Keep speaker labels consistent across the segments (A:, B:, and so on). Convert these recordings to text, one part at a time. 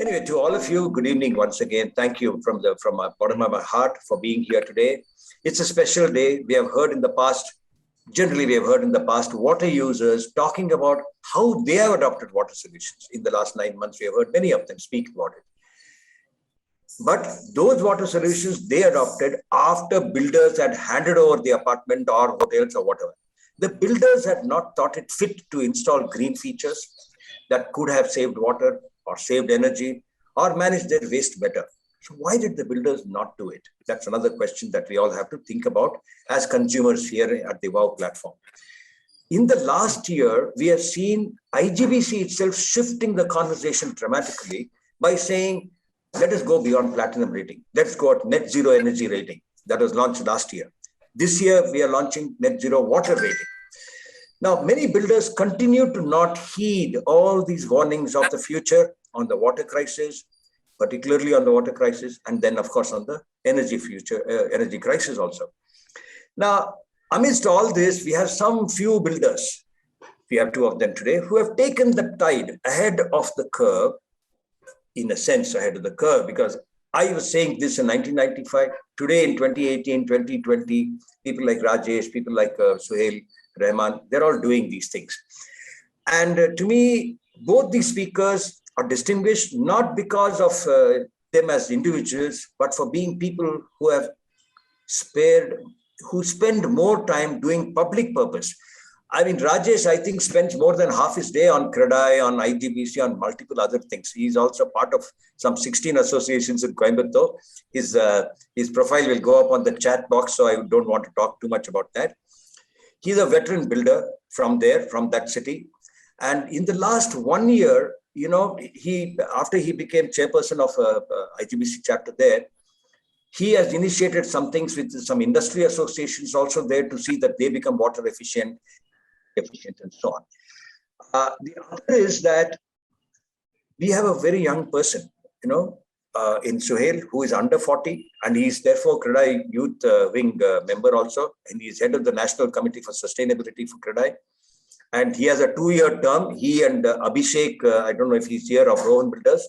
A: Anyway, to all of you, good evening once again. Thank you from the bottom of my heart for being here today. It's a special day. We have heard in the past, generally we have heard in the past, water users talking about how they have adopted water solutions. In the last 9 months, we have heard many of them speak about it. But those water solutions they adopted after builders had handed over the apartment or hotels or whatever. The builders had not thought it fit to install green features that could have saved water or saved energy or managed their waste better. So why did the builders not do it? That's another question that we all have to think about as consumers here at the WOW platform. In the last year, we have seen IGBC itself shifting the conversation dramatically by saying, let us go beyond platinum rating. Let's go at net zero energy rating that was launched last year. This year, we are launching net zero water rating. Now, many builders continue to not heed all these warnings of the future on the water crisis, particularly on the water crisis, and then, of course, on the energy crisis also. Now, amidst all this, we have some few builders, we have two of them today, who have taken the tide ahead of the curve, in a sense ahead of the curve, because I was saying this in 1995, today in 2018, 2020, people like Rajesh, people like Suhail, Rahman, they're all doing these things. And to me, both these speakers are distinguished not because of them as individuals, but for being people who have who spend more time doing public purpose. I mean, Rajesh, I think, spends more than half his day on Crore, on IGBC, on multiple other things. He's also part of some 16 associations in Coimbatore. His profile will go up on the chat box, so I don't want to talk too much about that. He's a veteran builder from that city. And in the last 1 year, you know, after he became chairperson of IGBC chapter there, he has initiated some things with some industry associations also there to see that they become water efficient and so on. The other is that we have a very young person, you know, in Suhail, who is under 40, and he is therefore Crore Youth Wing member also, and he is head of the National Committee for Sustainability for Crore. And he has a 2-year term. He and Abhishek, I don't know if he's here, of Rohan Builders,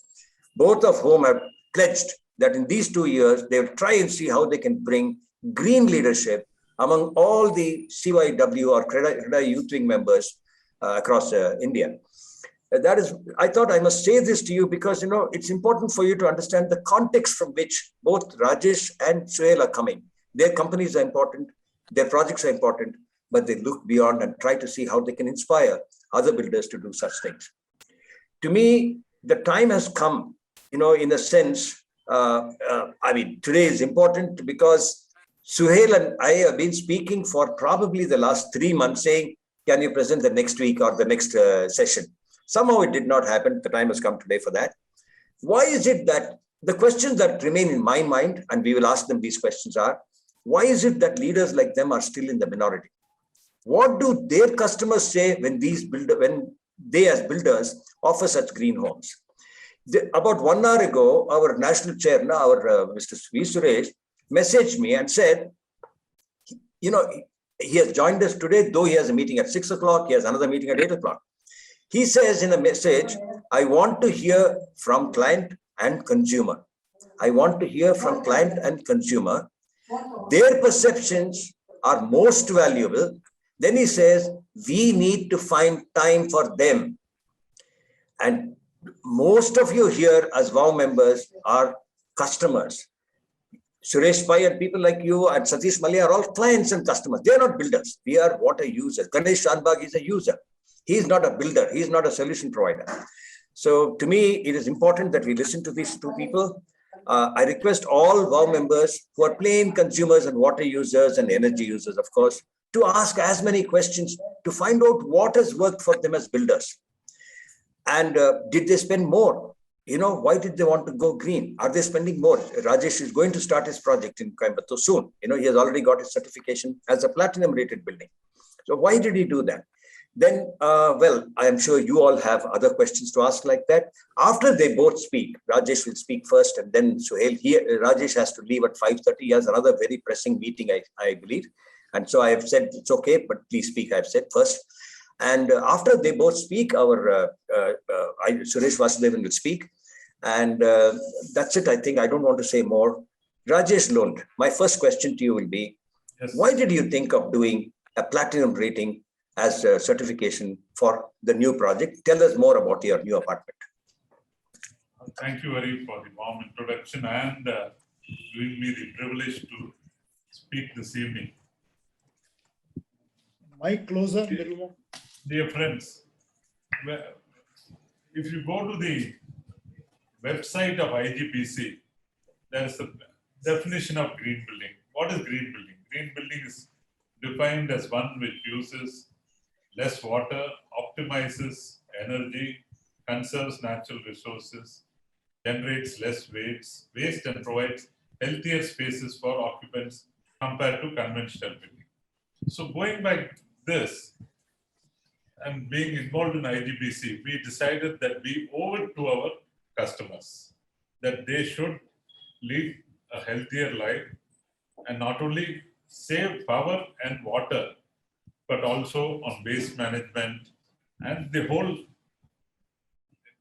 A: both of whom have pledged that in these 2 years, they will try and see how they can bring green leadership among all the CYW or Crore Youth Wing members across India. That is, I thought I must say this to you because, you know, it's important for you to understand the context from which both Rajesh and Suhail are coming. Their companies are important, their projects are important, but they look beyond and try to see how they can inspire other builders to do such things. To me, the time has come, you know, in a sense, I mean, today is important because Suhail and I have been speaking for probably the last 3 months saying, can you present the next week or the next session? Somehow it did not happen. The time has come today for that. Why is it that the questions that remain in my mind, and we will ask them these questions are, why is it that leaders like them are still in the minority? What do their customers say when they as builders offer such green homes? About 1 hour ago, our national chair, Mr. V. Suresh, messaged me and said, you know, he has joined us today, though he has a meeting at 6 o'clock, he has another meeting at 8 o'clock. He says in a message, I want to hear from client and consumer. I want to hear from client and consumer. Their perceptions are most valuable. Then he says, we need to find time for them. And most of you here as WOW members are customers. Suresh Pai and people like you and Satish Malia are all clients and customers. They are not builders. We are water users. Ganesh Shanbag is a user. He is not a builder. He is not a solution provider. So to me, it is important that we listen to these two people. I request all WOW members who are plain consumers and water users and energy users, of course, to ask as many questions to find out what has worked for them as builders. And did they spend more? You know, why did they want to go green? Are they spending more? Rajesh is going to start his project in Coimbatore soon. You know, he has already got his certification as a platinum rated building. So why did he do that? Then, well, I am sure you all have other questions to ask like that. After they both speak, Rajesh will speak first and then Suhail. Rajesh has to leave at 5:30. He has another very pressing meeting, I believe. And so I have said, it's okay, but please speak, I've said first. And after they both speak, our Suresh Vasudevan will speak. And that's it, I think. I don't want to say more. Rajesh Lund, my first question to you will be, yes, why did you think of doing a platinum rating as a certification for the new project? Tell us more about your new apartment.
B: Thank you very for the warm introduction and giving me the privilege to speak this evening.
C: Mic closer.
B: Dear friends, if you go to the website of IGBC, there is a definition of green building. What is green building? Green building is defined as one which uses less water, optimizes energy, conserves natural resources, generates less waste and provides healthier spaces for occupants compared to conventional building. So going by this and being involved in IGBC, we decided that we owe it to our customers that they should lead a healthier life and not only save power and water, but also on waste management and the whole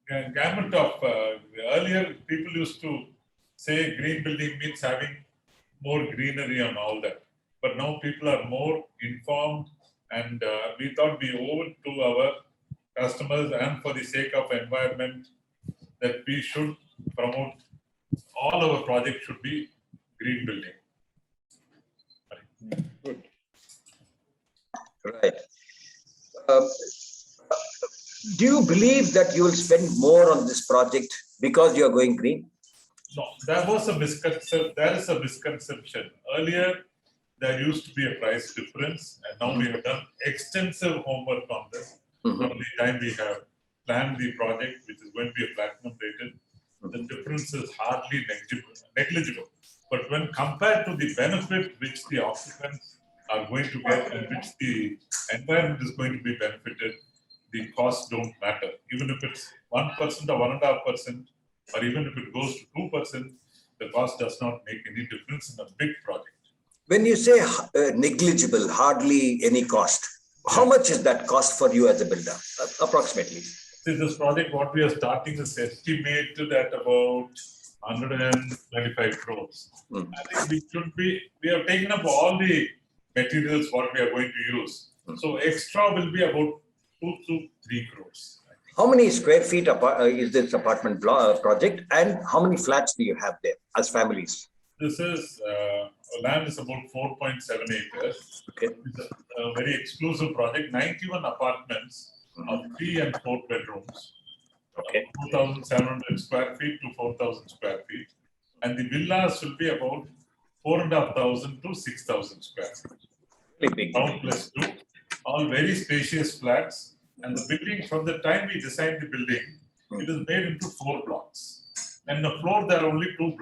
B: gamut of earlier people used to say green building means having more greenery and all that. But now people are more informed and we thought we owe it to our customers and for the sake of environment that we should promote all our projects should be green building.
A: Good. Right. Do you believe that you will spend more on this project because you are going green?
B: No, there was a misconception. There is a misconception. Earlier, there used to be a price difference, and now we have done extensive homework on this. From the time we have planned the project, which is going to be a platinum rated, the difference is hardly negligible. But when compared to the benefit which the occupants are going to get and which the environment is going to be benefited, the costs don't matter. Even if it's 1% or 1.5%, or even if it goes to 2%, the cost does not make any difference in a big project.
A: When you say negligible, hardly any cost, how much is that cost for you as a builder, approximately?
B: See, this project, what we are starting is estimated at about 125 crores. I think we have taken up all the materials what we are going to use. So extra will be about 2 to 3 crores.
A: How many square feet is this apartment project, and how many flats do you have there as families?
B: This is land is about 4.7 acres.
A: Okay.
B: It's a very exclusive project. 91 apartments of 3 and 4 bedrooms.
A: Okay.
B: 2,700 square feet to 4,000 square feet, and the villas will be about 4,500 to 6,000 square feet.
A: Really big.
B: Ground plus 2, all very spacious flats. And the building, from the time we designed the building, it is made into 4 blocks. And the floor, there are only 2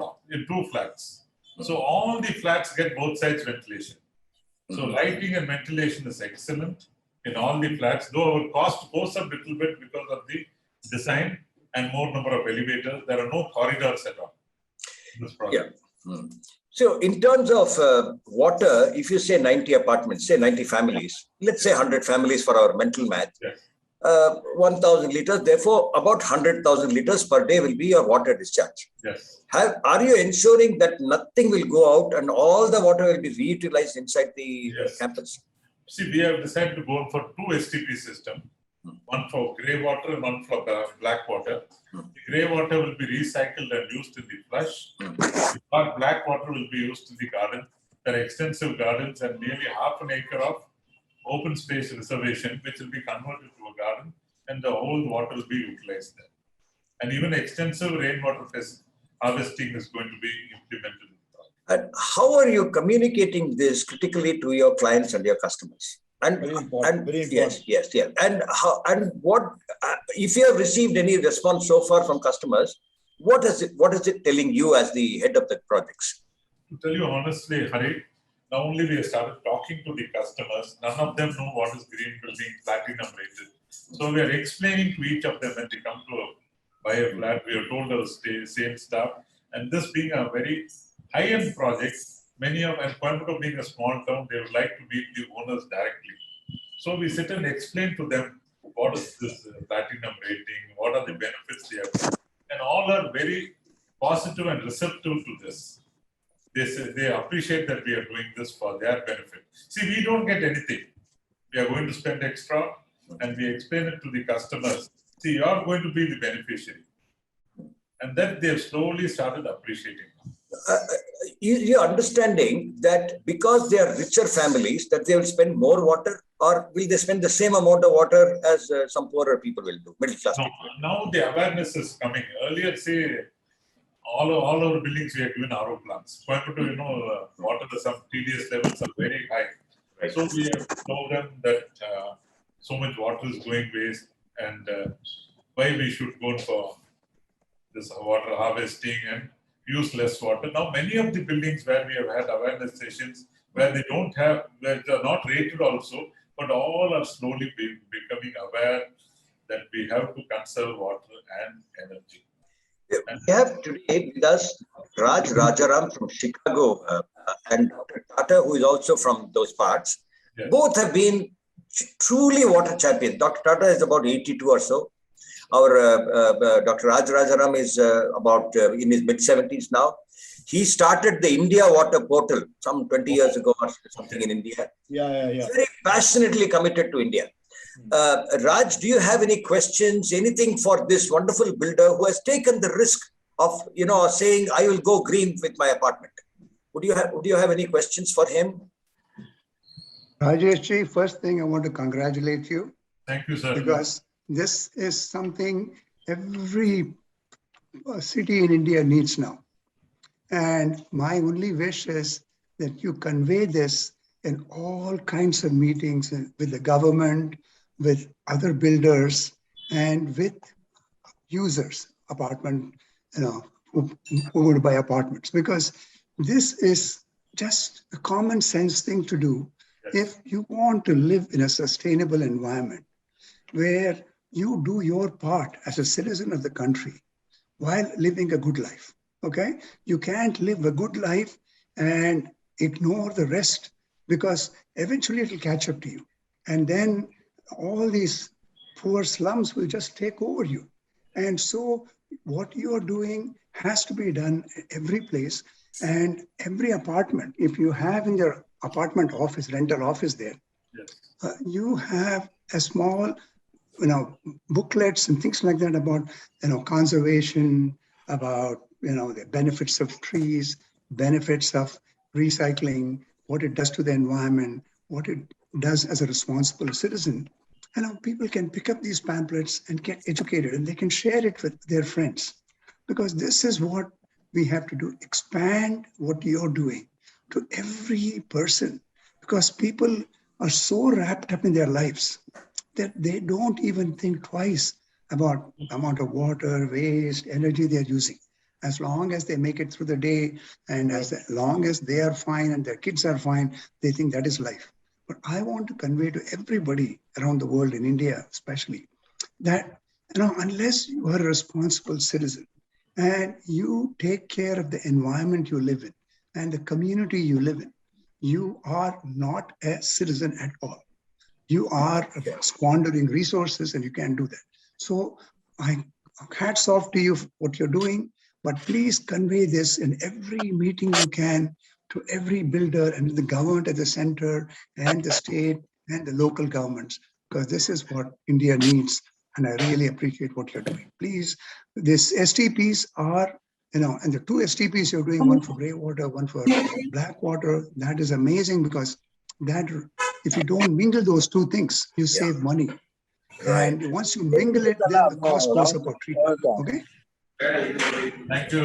B: flats. So all the flats get both sides ventilation. So lighting and ventilation is excellent in all the flats, though our cost goes up a little bit because of the design and more number of elevators. There are no corridors at all in this project.
A: Yeah. So in terms of water, if you say 90 apartments, say 90 families, let's say 100 families for our mental math,
B: Yes.
A: 1,000 liters, therefore about 100,000 liters per day will be your water discharge.
B: Yes.
A: Are you ensuring that nothing will go out and all the water will be reutilized inside the campus?
B: See, we have decided to go for 2 STP systems. One for grey water and one for black water. The grey water will be recycled and used in the flush. The black water will be used in the garden. There are extensive gardens and nearly half an acre of open space reservation, which will be converted to a garden, and the whole water will be utilized there. And even extensive rainwater harvesting is going to be implemented.
A: And how are you communicating this critically to your clients and your customers? And,
C: very important, very
A: important. Yes. And what if you have received any response so far from customers? What is it telling you as the head of the projects?
B: To tell you honestly, Hari, now only we have started talking to the customers. None of them know what is green building, platinum rated. So we are explaining to each of them when they come to buy a flat. We have told our same staff, and this being a very high-end project, many of, and Coimbatore being a small town, they would like to meet the owners directly. So we sit and explain to them what is this platinum rating, what are the benefits they have. and all are very positive and receptive to this. They say they appreciate that we are doing this for their benefit. See, we don't get anything. We are going to spend extra, and we explain it to the customers. See, you are going to be the beneficiary. And then they have slowly started appreciating.
A: You're understanding that because they are richer families, that they will spend more water, or will they spend the same amount of water as some poorer people will do, middle class people?
B: Now the awareness is coming. Earlier, say, all our buildings we are given RO plants. Coimbatore, water, some TDS levels are very high. Right. So we have told them that so much water is going waste, and why we should go for this water harvesting and use less water. Now, many of the buildings where we have had awareness sessions, where they don't have, where they are not rated also, but all are slowly becoming aware that we have to conserve water and energy.
A: We have today with us Raj Rajaram from Chicago and Dr. Tata, who is also from those parts. Yes. Both have been truly water champions. Dr. Tata is about 82 or so. Our Dr. Raj Rajaram is about in his mid-70s now. He started the India Water Portal some 20 years ago or something in India.
C: Yeah.
A: Very passionately committed to India. Raj, do you have any questions, anything for this wonderful builder who has taken the risk of, saying, I will go green with my apartment? Would you have any questions for him?
C: Rajesh, first thing I want to congratulate you.
B: Thank you, sir.
C: Because this is something every city in India needs now. And my only wish is that you convey this in all kinds of meetings with the government, with other builders, and with users, apartment, who would buy apartments. Because this is just a common sense thing to do. If you want to live in a sustainable environment where you do your part as a citizen of the country while living a good life, okay? You can't live a good life and ignore the rest, because eventually it'll catch up to you. And then all these poor slums will just take over you. And so what you're doing has to be done at every place and every apartment. If you have in your apartment office, rental office there, yes. You have a small, booklets and things like that about, conservation, about, the benefits of trees, benefits of recycling, what it does to the environment, what it does as a responsible citizen. People can pick up these pamphlets and get educated, and they can share it with their friends, because this is what we have to do. Expand what you're doing to every person, because people are so wrapped up in their lives that they don't even think twice about the amount of water, waste, energy they're using. As long as they make it through the day, and as long as they are fine and their kids are fine, they think that is life. But I want to convey to everybody around the world, in India especially, that unless you are a responsible citizen and you take care of the environment you live in and the community you live in, you are not a citizen at all. You are squandering resources, and you can't do that. So hats off to you for what you're doing, but please convey this in every meeting you can to every builder and the government at the center and the state and the local governments, because this is what India needs. And I really appreciate what you're doing. Please, these STPs are, and the two STPs you're doing, one for gray water, one for black water, that is amazing, because that, if you don't mingle those two things, you save money. Right. And once you mingle it, then the cost goes up for treatment. Okay?
B: Thank you,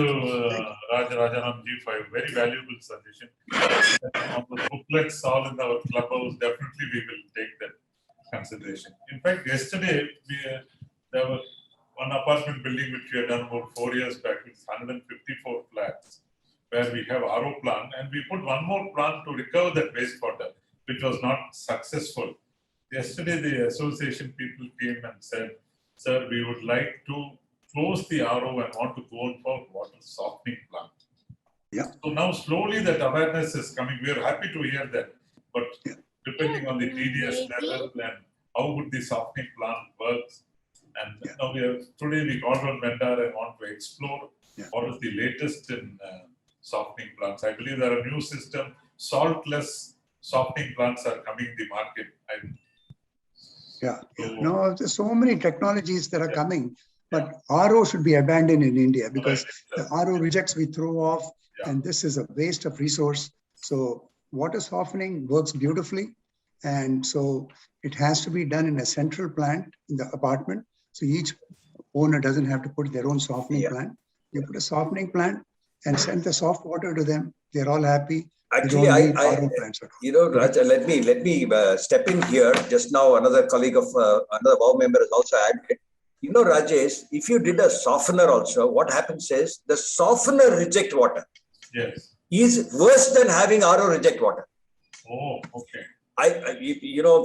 B: Raj Rajaram ji, for a very valuable suggestion. On the booklets all in our clubhouse, definitely we will take that consideration. In fact, yesterday, there was one apartment building which we had done about 4 years back. It's 154 flats, where we have RO plant, and we put one more plant to recover that wastewater, which was not successful. Yesterday, the association people came and said, sir, we would like to close the RO and want to go on for water softening plant.
C: Yeah.
B: So now slowly that awareness is coming. We are happy to hear that. But depending on the TDS level and how would the softening plant works, And now today we called on Vendor and want to explore what is the latest in softening plants. I believe there are new system, saltless softening plants are coming in the market.
C: No, there's so many technologies that are coming, but RO should be abandoned in India because the RO rejects we throw off, and this is a waste of resource. So water softening works beautifully, and so it has to be done in a central plant in the apartment. So each owner doesn't have to put their own softening plant. You put a softening plant and send the soft water to them. They're all happy.
A: Actually, Raj, let me step in here. Just now, another colleague of another WOW member has also added. Rajesh, if you did a softener also, what happens is the softener reject water.
B: Yes.
A: Is worse than having RO reject water.
B: Oh, okay.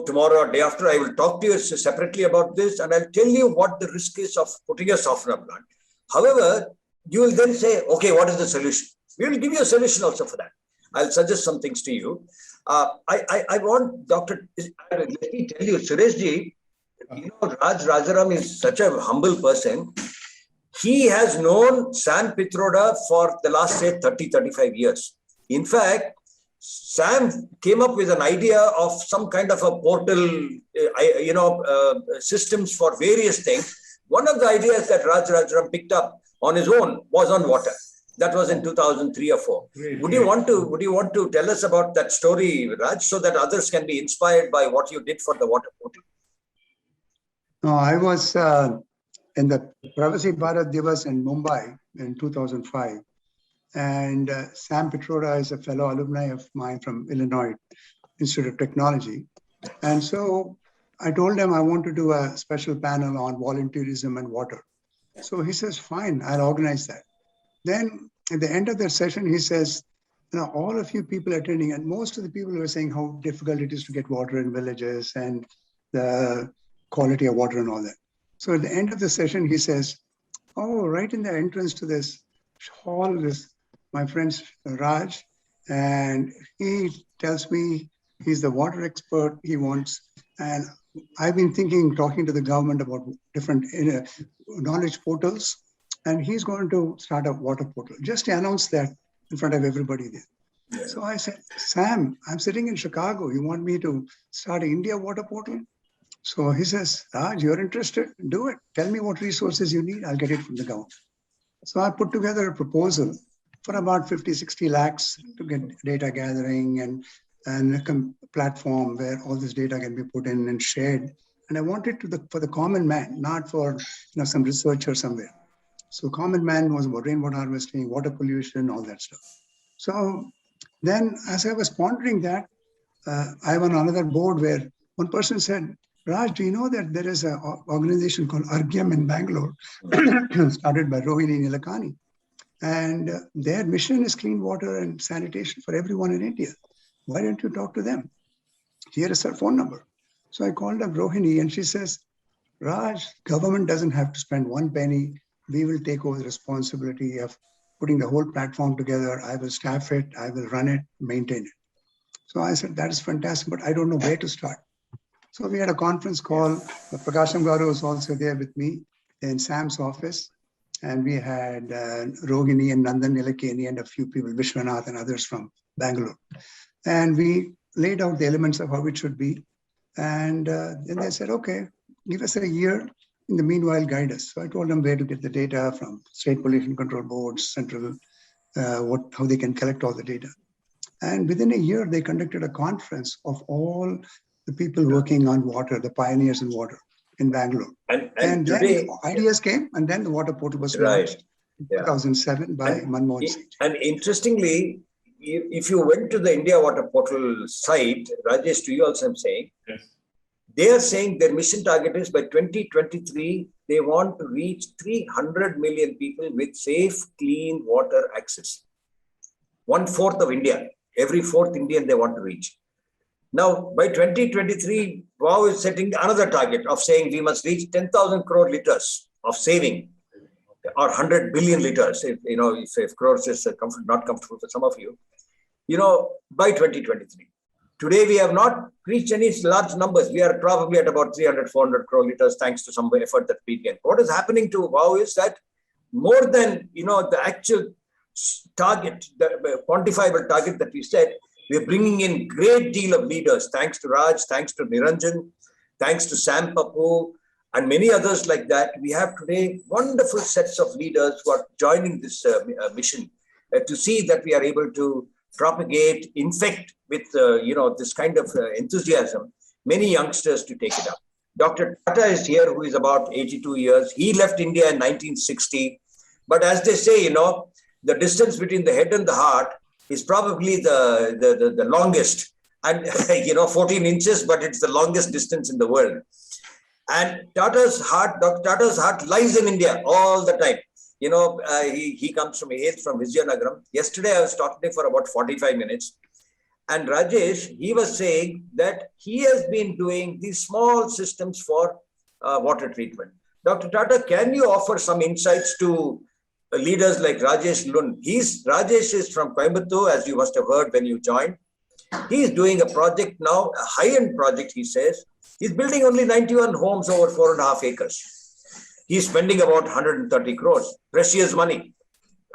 A: Tomorrow or day after, I will talk to you separately about this, and I'll tell you what the risk is of putting a softener plant. However, you will then say, okay, what is the solution? We will give you a solution also for that. I'll suggest some things to you. I want let me tell you, Sureshji, Raj Rajaram is such a humble person. He has known Sam Pitroda for the last, say, 30, 35 years. In fact, Sam came up with an idea of some kind of a portal, systems for various things. One of the ideas that Raj Rajaram picked up on his own was on water. That was in 2003 or 4. Would you want to tell us about that story, Raj, so that others can be inspired by what you did for the water portal?
C: No, I was in the Pravasi Bharat Divas in Mumbai in 2005. And Sam Pitroda is a fellow alumni of mine from Illinois Institute of Technology. And so I told him I want to do a special panel on volunteerism and water. So he says, fine, I'll organize that. Then at the end of the session, he says, all of you people attending, and most of the people were saying how difficult it is to get water in villages and the quality of water and all that. So at the end of the session, he says, right in the entrance to this hall is my friend Raj, and he tells me he's the water expert he wants. And I've been talking to the government about different knowledge portals, and he's going to start a water portal. Just to announce that in front of everybody there. Yeah. So I said, Sam, I'm sitting in Chicago. You want me to start an India water portal? So he says, Raj, you're interested? Do it. Tell me what resources you need. I'll get it from the government. So I put together a proposal for about 50, 60 lakhs to get data gathering and a platform where all this data can be put in and shared. And I want it for the common man, not for some researcher somewhere. So common man was about rainwater harvesting, water pollution, all that stuff. So then as I was pondering that, I was on another board where one person said, Raj, do you know that there is an organization called Argyam in Bangalore, started by Rohini Nilekani? And their mission is clean water and sanitation for everyone in India. Why don't you talk to them? Here is her phone number. So I called up Rohini and she says, Raj, government doesn't have to spend one penny. We will take over the responsibility of putting the whole platform together. I will staff it, I will run it, maintain it. So I said, that is fantastic, but I don't know where to start. So we had a conference call. Prakasham Garu was also there with me in Sam's office. And we had Rohini and Nandan Nilekani and a few people, Vishwanath and others from Bangalore. And we laid out the elements of how it should be. And then they said, okay, give us a year. In the meanwhile, guide us. So I told them where to get the data from state pollution control boards, central, how they can collect all the data. And within a year, they conducted a conference of all the people working on water, the pioneers in water in Bangalore. And today, then the ideas came, and then the water portal was launched in 2007 by Manmohan Singh.
A: And interestingly, if you went to the India Water Portal site, Rajesh, to you also I'm saying,
B: yes.
A: They are saying their mission target is by 2023, they want to reach 300 million people with safe, clean water access. 1/4 of India, every fourth Indian they want to reach. Now, by 2023, WOW is setting another target of saying we must reach 10,000 crore liters of saving, or 100 billion liters, if Crore is not comfortable for some of you, by 2023. Today, we have not reached any large numbers. We are probably at about 300, 400 crore liters, thanks to some effort that we get. What is happening to WOW is that more than the actual target, the quantifiable target that we set, we are bringing in great deal of leaders, thanks to Raj, thanks to Niranjan, thanks to Sam Papu, and many others like that. We have today wonderful sets of leaders who are joining this mission to see that we are able to propagate, infect with this kind of enthusiasm, many youngsters to take it up. Dr. Tata is here, who is about 82 years. He left India in 1960. But as they say, the distance between the head and the heart is probably the longest. And, 14 inches, but it's the longest distance in the world. And Dr. Tata's heart lies in India all the time. He comes from Vizianagaram. Yesterday, I was talking to him for about 45 minutes. And Rajesh, he was saying that he has been doing these small systems for water treatment. Dr. Tata, can you offer some insights to leaders like Rajesh Lund? Rajesh is from Coimbatore, as you must have heard when you joined. He's doing a project now, a high-end project, he says. He's building only 91 homes over 4.5 acres. He's spending about 130 crores, precious money.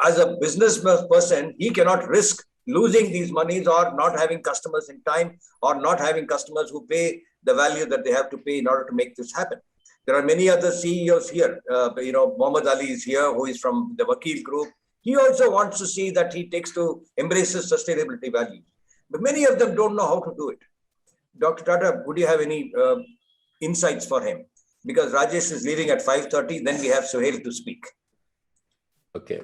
A: As a business person, he cannot risk losing these monies or not having customers in time or not having customers who pay the value that they have to pay in order to make this happen. There are many other CEOs here. Mohammed Ali is here, who is from the Vakil group. He also wants to see that he embraces sustainability values. But many of them don't know how to do it. Dr. Tata, would you have any insights for him? Because Rajesh is leaving at 5:30, then we have Suhail to speak.
D: Okay.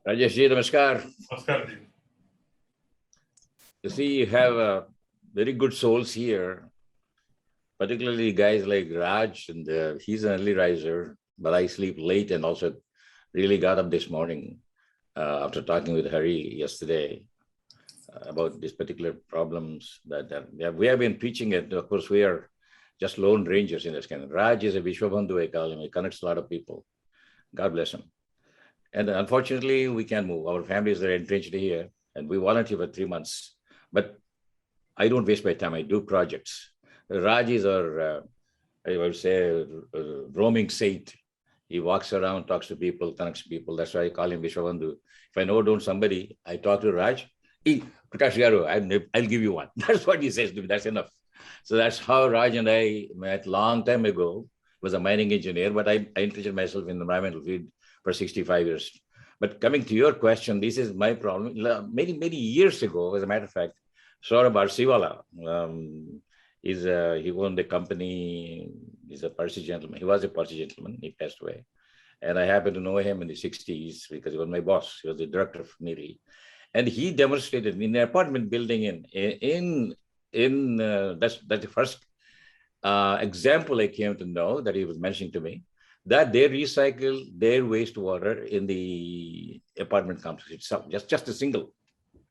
D: Rajesh ji, namaskar.
B: Namaskar ji.
D: You see, you have very good souls here, particularly guys like Raj, and he's an early riser, but I sleep late and also really got up this morning after talking with Hari yesterday about these particular problems that we have been preaching it. Of course, we are just lone rangers in this kind of. Raj is a Vishwabandhu, I call him. He connects a lot of people. God bless him. And unfortunately, we can't move. Our families are entrenched here, and we volunteer for 3 months. But I don't waste my time. I do projects. Raj is our, I would say, roaming saint. He walks around, talks to people, connects people. That's why I call him Vishwabandhu. If I know somebody, I talk to Raj. Hey, Prakash Garu, I'll give you one. That's what he says to me. That's enough. So that's how Raj and I met long time ago. Was a mining engineer, but I interested myself in the environmental field for 65 years. But coming to your question, this is my problem. Many years ago, as a matter of fact, Saurabh Arsiwala, he owned a company. He's a Parsi gentleman. He was a Parsi gentleman. He passed away. And I happened to know him in the 60s because he was my boss. He was the director of NIRI. And he demonstrated in an apartment building that's the first example I came to know that he was mentioning to me, that they recycle their wastewater in the apartment complex itself, just a single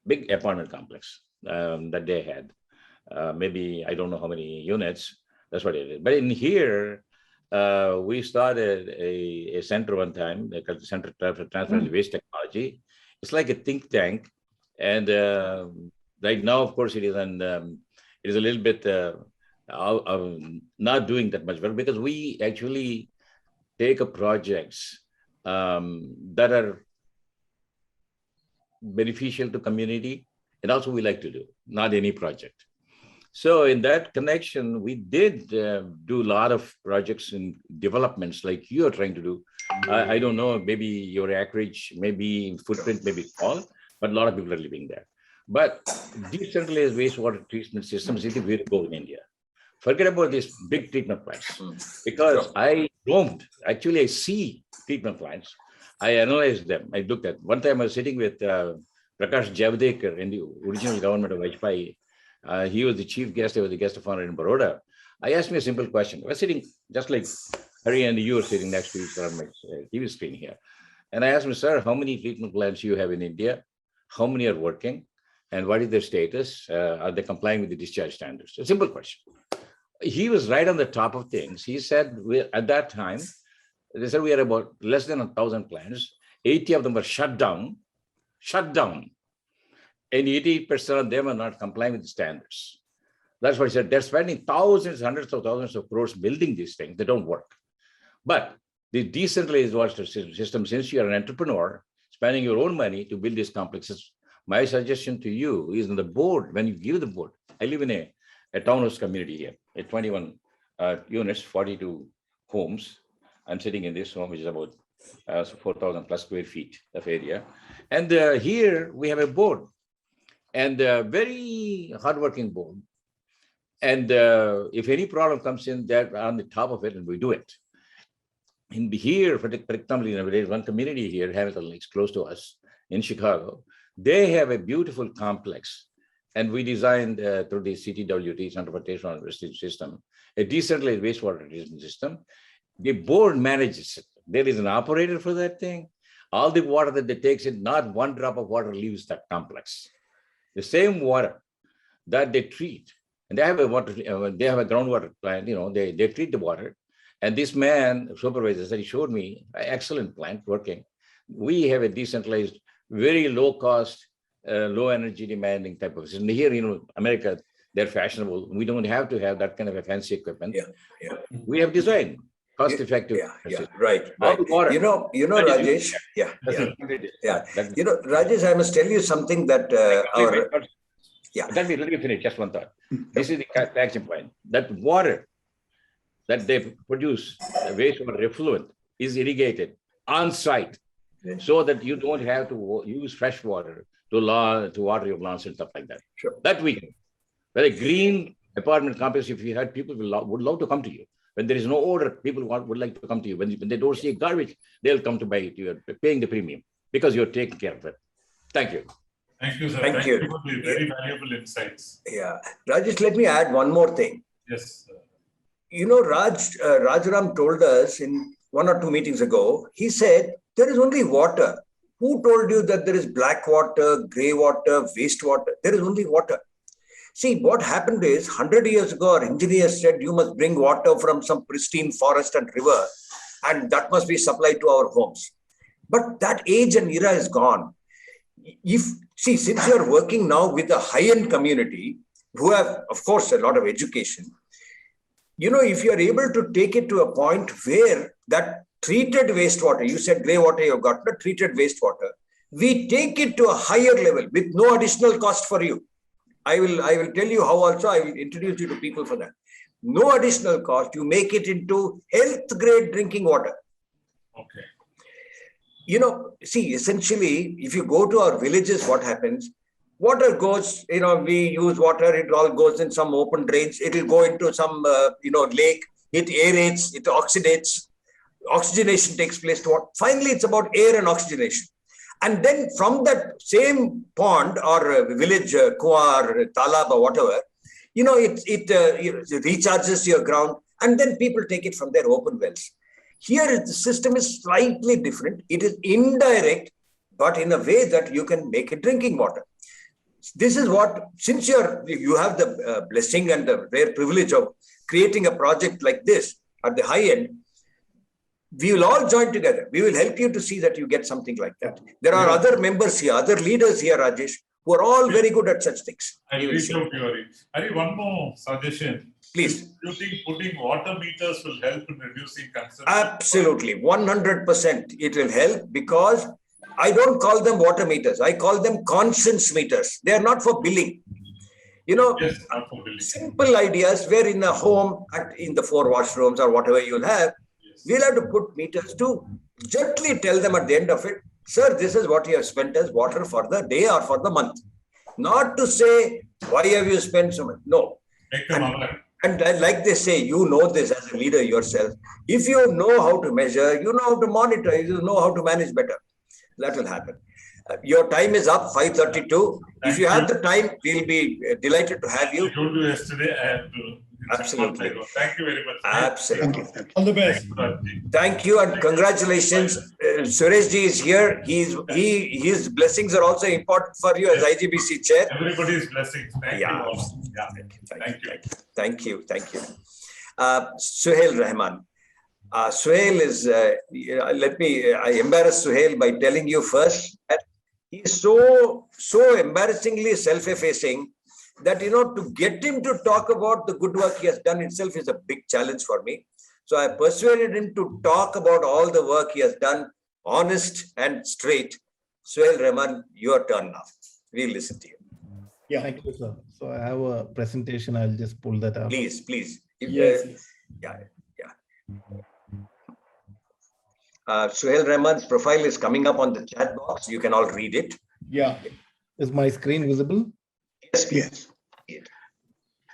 D: big apartment complex that they had. Maybe, I don't know how many units, that's what it is. But in here, we started a center one time, called the Center for Transparent Waste Technology. It's like a think tank. And right now, of course, it is a little bit not doing that much well, because we actually take up projects that are beneficial to community, and also we like to do, not any project. So in that connection, we did do a lot of projects and developments like you are trying to do. I don't know, maybe your acreage, maybe footprint, maybe small, but a lot of people are living there. But decentralized wastewater treatment systems is the way to go in India. Forget about these big treatment plants, because I roamed. Actually, I see treatment plants. I analyzed them. I looked at. One time I was sitting with Prakash Javadekar in the original government of Vajpayee. He was the chief guest. I was the guest of honor in Baroda. I asked me a simple question. I was sitting just like Hari and you are sitting next to each other on my TV screen here. And I asked him, sir, how many treatment plants you have in India? How many are working? And what is their status? Are they complying with the discharge standards? A simple question. He was right on the top of things. He said, at that time, they said we are about less than 1,000 plants. 80 of them were shut down. and 88% of them are not complying with the standards. That's what I said. They're spending thousands, hundreds of thousands of crores building these things. They don't work. But the decentralized water system, since you're an entrepreneur, spending your own money to build these complexes, my suggestion to you is on the board, when you give the board, I live in a townhouse community here, a 21 units, 42 homes. I'm sitting in this home, which is about 4,000 plus square feet of area. And here we have a board, and a very hardworking board. And if any problem comes in, they're on the top of it, and we do it. In here, for example, there's one community here, Hamilton Lakes, close to us in Chicago. They have a beautiful complex, and we designed through the CTWT, Center for Transportation Wastage System, a decentralized wastewater treatment system. The board manages it. There is an operator for that thing. All the water that they takes in, not one drop of water leaves that complex. The same water that they treat, and they have a water, they have a groundwater plant. They treat the water. And this man, supervisor, said, he showed me an excellent plant working. We have a decentralized, very low cost, low energy demanding type of system. Here, America, they're fashionable. We don't have to have that kind of a fancy equipment.
A: Yeah.
D: We have designed cost-effective.
A: Right. Rajesh. Rajesh, I must tell you something that
D: Let me finish. Just one thought. This is the action point. That water that they produce, wastewater effluent, is irrigated on site, so that you don't have to use fresh water to water your lawns and stuff like that.
A: Sure.
D: That we can. But a green apartment complex, if you had people would love to come to you. When there is no order, people would like to come to you. When they don't see garbage, they'll come to buy it. You're paying the premium because you're taking care of it. Thank you.
B: Thank you, sir. Thank you for the very valuable insights.
A: Yeah. Rajesh, let me add one more thing.
B: Yes.
A: Rajaram told us in 1 or 2 meetings ago, he said, there is only water. Who told you that there is black water, gray water, wastewater? There is only water. See, what happened is 100 years ago, our engineers said, you must bring water from some pristine forest and river, and that must be supplied to our homes. But that age and era is gone. Since you're working now with a high-end community who have, of course, a lot of education, if you're able to take it to a point where that treated wastewater, you said gray water, you've got the treated wastewater, we take it to a higher level with no additional cost for you. I will tell you how also. I will introduce you to people for that. No additional cost. You make it into health grade drinking water.
B: Okay.
A: Essentially, if you go to our villages, what happens? Water goes, we use water, it all goes in some open drains. It will go into some, lake. It aerates, it oxidates. Oxygenation takes place. Finally, it's about air and oxygenation. And then from that same pond or village, kua or talab or whatever, it recharges your ground, and then people take it from their open wells. Here, the system is slightly different. It is indirect, but in a way that you can make it drinking water. This is what, since you have the blessing and the rare privilege of creating a project like this at the high end, we will all join together. We will help you to see that you get something like that. There are other members here, other leaders here, Rajesh, who are all very good at such things.
B: I'll reach out to you, Hari. One more suggestion.
A: Please.
B: Do you think putting water meters will help in reducing consumption?
A: Absolutely. 100% it will help, because I don't call them water meters. I call them conscience meters. They are not for billing.
B: Yes, not for billing.
A: Simple ideas where in a home, in the 4 washrooms or whatever you'll have, we'll have to put meters to gently tell them at the end of it, sir, this is what you have spent as water for the day or for the month. Not to say, why have you spent so much? No. And like they say, you know this as a leader yourself. If you know how to measure, you know how to monitor, you know how to manage better. That will happen. Your time is up, 5:32. If you have the time, we'll be delighted to have you.
B: I told you yesterday, I have to.
A: Absolutely.
B: Thank you very much.
A: Absolutely.
C: All the best.
A: Thank you and congratulations. Suresh ji is here. His blessings are also important for you as IGBC chair.
B: Everybody's blessings. Thank you.
A: Thank you. Suhail Rahman. Suhail is, I embarrass Suhail by telling you first that He's so embarrassingly self-effacing that, to get him to talk about the good work he has done itself is a big challenge for me. So I persuaded him to talk about all the work he has done, honest and straight. Suhail Rahman, your turn now. We'll listen to you.
E: Yeah. Thank you, sir. So I have a presentation. I'll just pull that up.
A: Please.
E: Yes.
A: Yeah. Suhail Rahman's profile is coming up on the chat box. You can all read it.
E: Yeah. Is my screen visible?
A: Yes.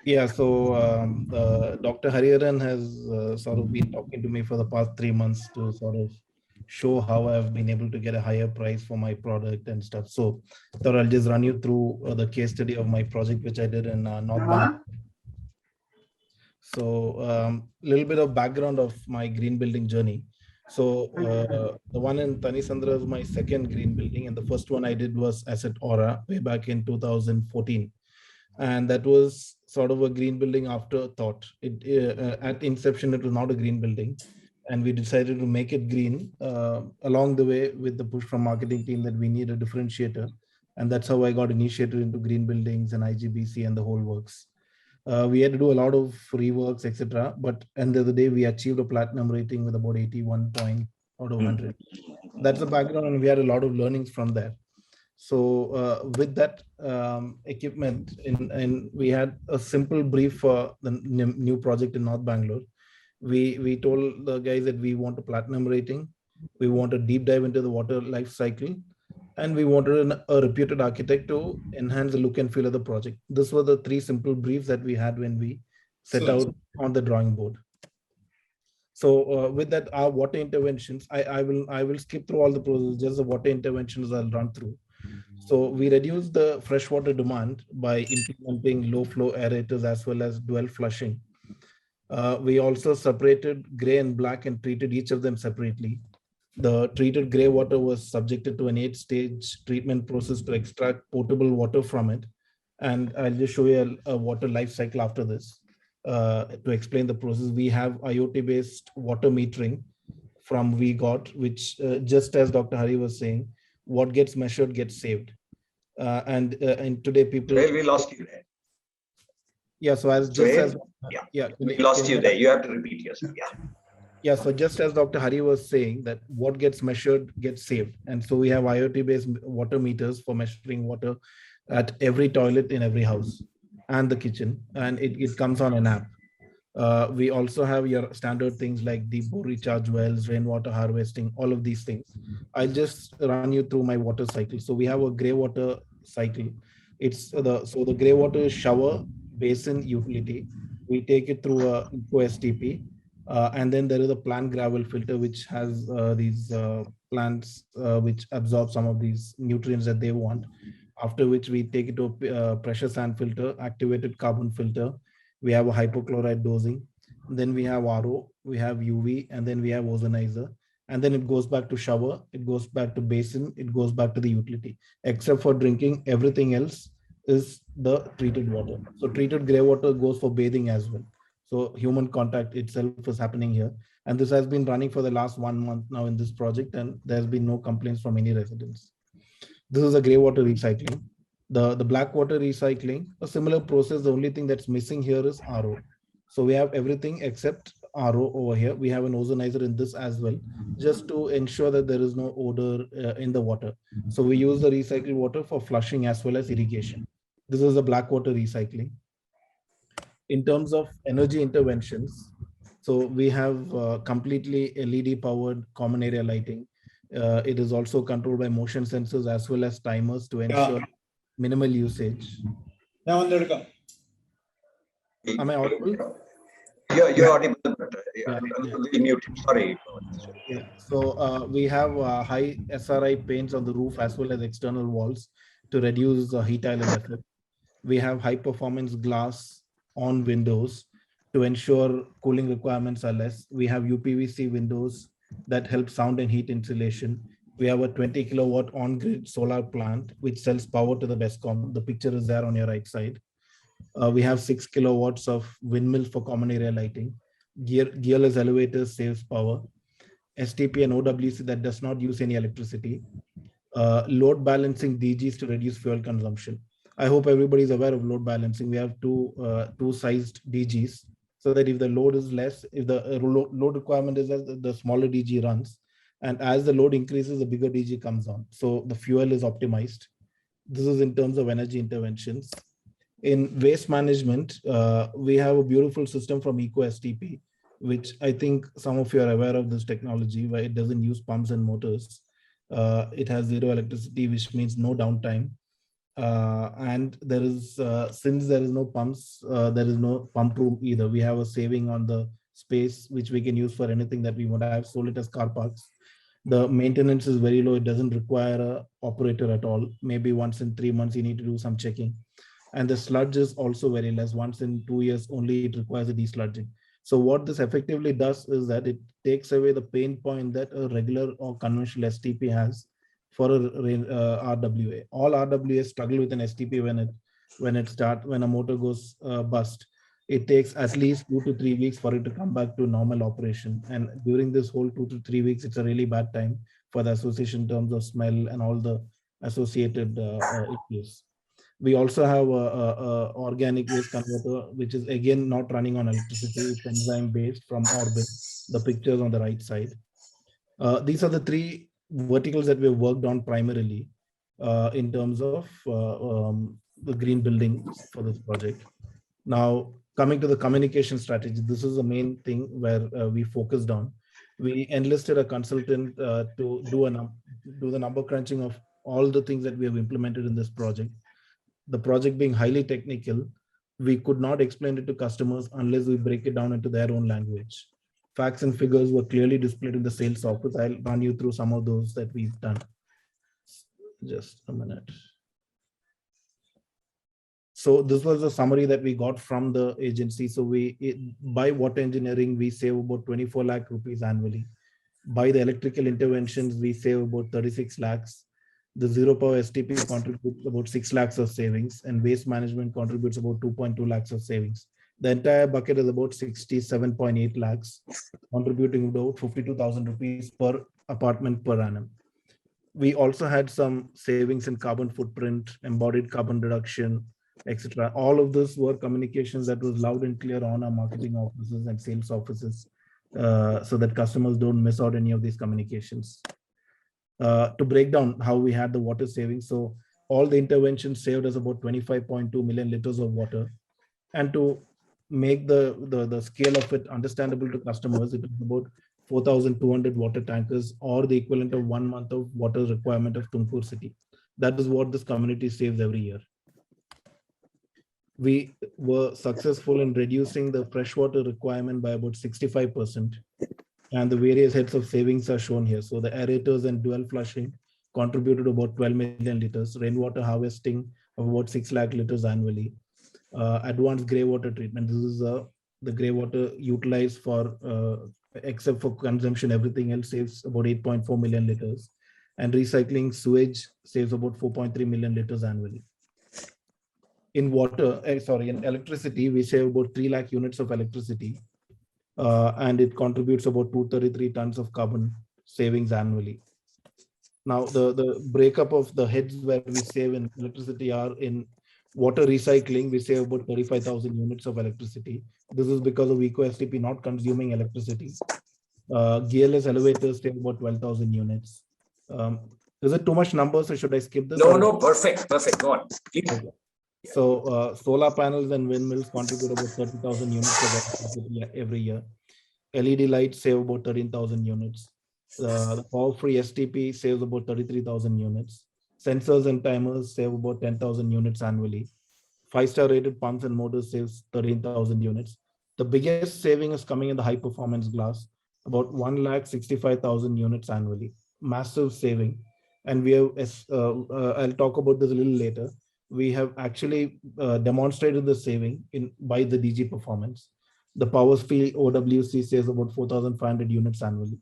E: Yeah, so Dr. Hariharan has sort of been talking to me for the past 3 months to sort of show how I've been able to get a higher price for my product and stuff. So I thought I'll just run you through the case study of my project, which I did in North Bangalore. So a little bit of background of my green building journey. So the one in Tanisandra is my second green building, and the first one I did was Asset Aura way back in 2014. And that was sort of a green building afterthought. At inception, it was not a green building. And we decided to make it green along the way with the push from marketing team that we need a differentiator. And that's how I got initiated into green buildings and IGBC and the whole works. We had to do a lot of reworks, etc. But end of the day, we achieved a platinum rating with about 81 points out of 100. That's the background, and we had a lot of learnings from there. So with that equipment, and we had a simple brief for the new project in North Bangalore. We told the guys that we want a platinum rating, we want a deep dive into the water life cycle, and we wanted a reputed architect to enhance the look and feel of the project. These were the 3 simple briefs that we had when we set out on the drawing board. So with that, our water interventions, I will skip through all the process, just the water interventions I'll run through. So we reduced the freshwater demand by implementing low flow aerators as well as dual flushing. We also separated gray and black and treated each of them separately. The treated gray water was subjected to an 8-stage treatment process to extract potable water from it. And I'll just show you a water life cycle after this. To explain the process, we have IoT-based water metering from VGOT, which just as Dr. Hari was saying, what gets measured gets saved. And today people...
A: Well, we lost you there.
E: Yeah, so as just as...
A: Yeah, we lost you there. You have to repeat yourself.
E: Yeah, so just as Dr. Hari was saying that what gets measured gets saved. And so we have IoT-based water meters for measuring water at every toilet in every house and the kitchen. And it comes on an app. We also have your standard things like deep bore recharge wells, rainwater harvesting, all of these things. I'll just run you through my water cycle. So we have a gray water cycle. So the gray water is shower, basin, utility. We take it through a STP. And then there is a plant gravel filter, which has these plants which absorb some of these nutrients that they want. After which we take it to a pressure sand filter, activated carbon filter. We have a hypochlorite dosing. Then we have RO, we have UV, and then we have ozonizer. And then it goes back to shower, it goes back to basin, it goes back to the utility. Except for drinking, everything else is the treated water. So treated gray water goes for bathing as well. So human contact itself is happening here. And this has been running for the last 1 month now in this project, and there's been no complaints from any residents. This is a gray water recycling. The black water recycling, a similar process. The only thing that's missing here is RO. So we have everything except RO over here. We have an ozonizer in this as well, just to ensure that there is no odor in the water. So we use the recycled water for flushing as well as irrigation. This is the black water recycling. In terms of energy interventions, so we have completely LED powered common area lighting. It is also controlled by motion sensors as well as timers to ensure minimal usage. Am I audible?
A: You're audible. Sorry.
E: Yeah. So we have high SRI paints on the roof as well as external walls to reduce the heat island effect. We have high performance glass on windows to ensure cooling requirements are less. We have UPVC windows that help sound and heat insulation. We have a 20 kilowatt on-grid solar plant, which sells power to the BESCOM. The picture is there on your right side. We have 6 kilowatts of windmills for common area lighting. Gearless elevators saves power. STP and OWC that does not use any electricity. load balancing DGs to reduce fuel consumption. I hope everybody is aware of load balancing. We have two sized DGs, so that if the load is less, if the load requirement is less, the smaller DG runs. And as the load increases, the bigger DG comes on. So the fuel is optimized. This is in terms of energy interventions. In waste management, we have a beautiful system from EcoSTP, which I think some of you are aware of this technology, where it doesn't use pumps and motors. It has zero electricity, which means no downtime. And there is, since there is no pumps, there is no pump room either. We have a saving on the space, which we can use for anything that we want to have. Sold it as car parks. The maintenance is very low. It doesn't require an operator at all. Maybe once in 3 months, you need to do some checking. And the sludge is also very less. Once in 2 years, only it requires a desludging. So what this effectively does is that it takes away the pain point that a regular or conventional STP has for a RWA. All RWAs struggle with an STP when a motor goes bust. It takes at least 2 to 3 weeks for it to come back to normal operation. And during this whole 2 to 3 weeks, it's a really bad time for the association in terms of smell and all the associated issues. We also have a organic waste converter, which is again not running on electricity. It's enzyme based from Orbit, the pictures on the right side. These are the three verticals that we've worked on primarily in terms of the green building for this project. Now, coming to the communication strategy, this is the main thing where we focused on. We enlisted a consultant to do the number crunching of all the things that we have implemented in this project. The project being highly technical, we could not explain it to customers unless we break it down into their own language. Facts and figures were clearly displayed in the sales office. I'll run you through some of those that we've done. Just a minute. So this was a summary that we got from the agency. So by water engineering, we save about 24 lakh rupees annually. By the electrical interventions, we save about 36 lakhs. The zero power STP contributes about 6 lakhs of savings, and waste management contributes about 2.2 lakhs of savings. The entire bucket is about 67.8 lakhs, contributing about 52,000 rupees per apartment per annum. We also had some savings in carbon footprint, embodied carbon reduction, etc. All of this were communications that was loud and clear on our marketing offices and sales offices, so that customers don't miss out any of these communications. To break down how we had the water savings, so all the interventions saved us about 25.2 million liters of water. And to make the scale of it understandable to customers, it was about 4,200 water tankers, or the equivalent of 1 month of water requirement of Tumkur city. That is what this community saves every year. We were successful in reducing the freshwater requirement by about 65%. And the various heads of savings are shown here. So the aerators and dual flushing contributed about 12 million liters, rainwater harvesting of about 6 lakh liters annually. Advanced grey water treatment. This is the grey water utilized for, except for consumption, everything else saves about 8.4 million liters. And recycling sewage saves about 4.3 million liters annually. In in electricity, we save about 3 lakh units of electricity. And it contributes about 233 tons of carbon savings annually. Now, the breakup of the heads where we save in electricity are in water recycling. We save about 35,000 units of electricity. This is because of EcoSTP not consuming electricity. GLS elevators save about 12,000 units. Is it too much numbers, or should I skip this?
A: No, perfect. Go on.
E: Okay. So solar panels and windmills contribute about 30,000 units of electricity every year. LED lights save about 13,000 units. The power-free STP saves about 33,000 units. Sensors and timers save about 10,000 units annually. 5-star rated pumps and motors saves 13,000 units. The biggest saving is coming in the high performance glass, about 1,65,000 units annually. Massive saving. And we have, I'll talk about this a little later. We have actually demonstrated the saving by the DG performance. The power-free OWC saves about 4,500 units annually.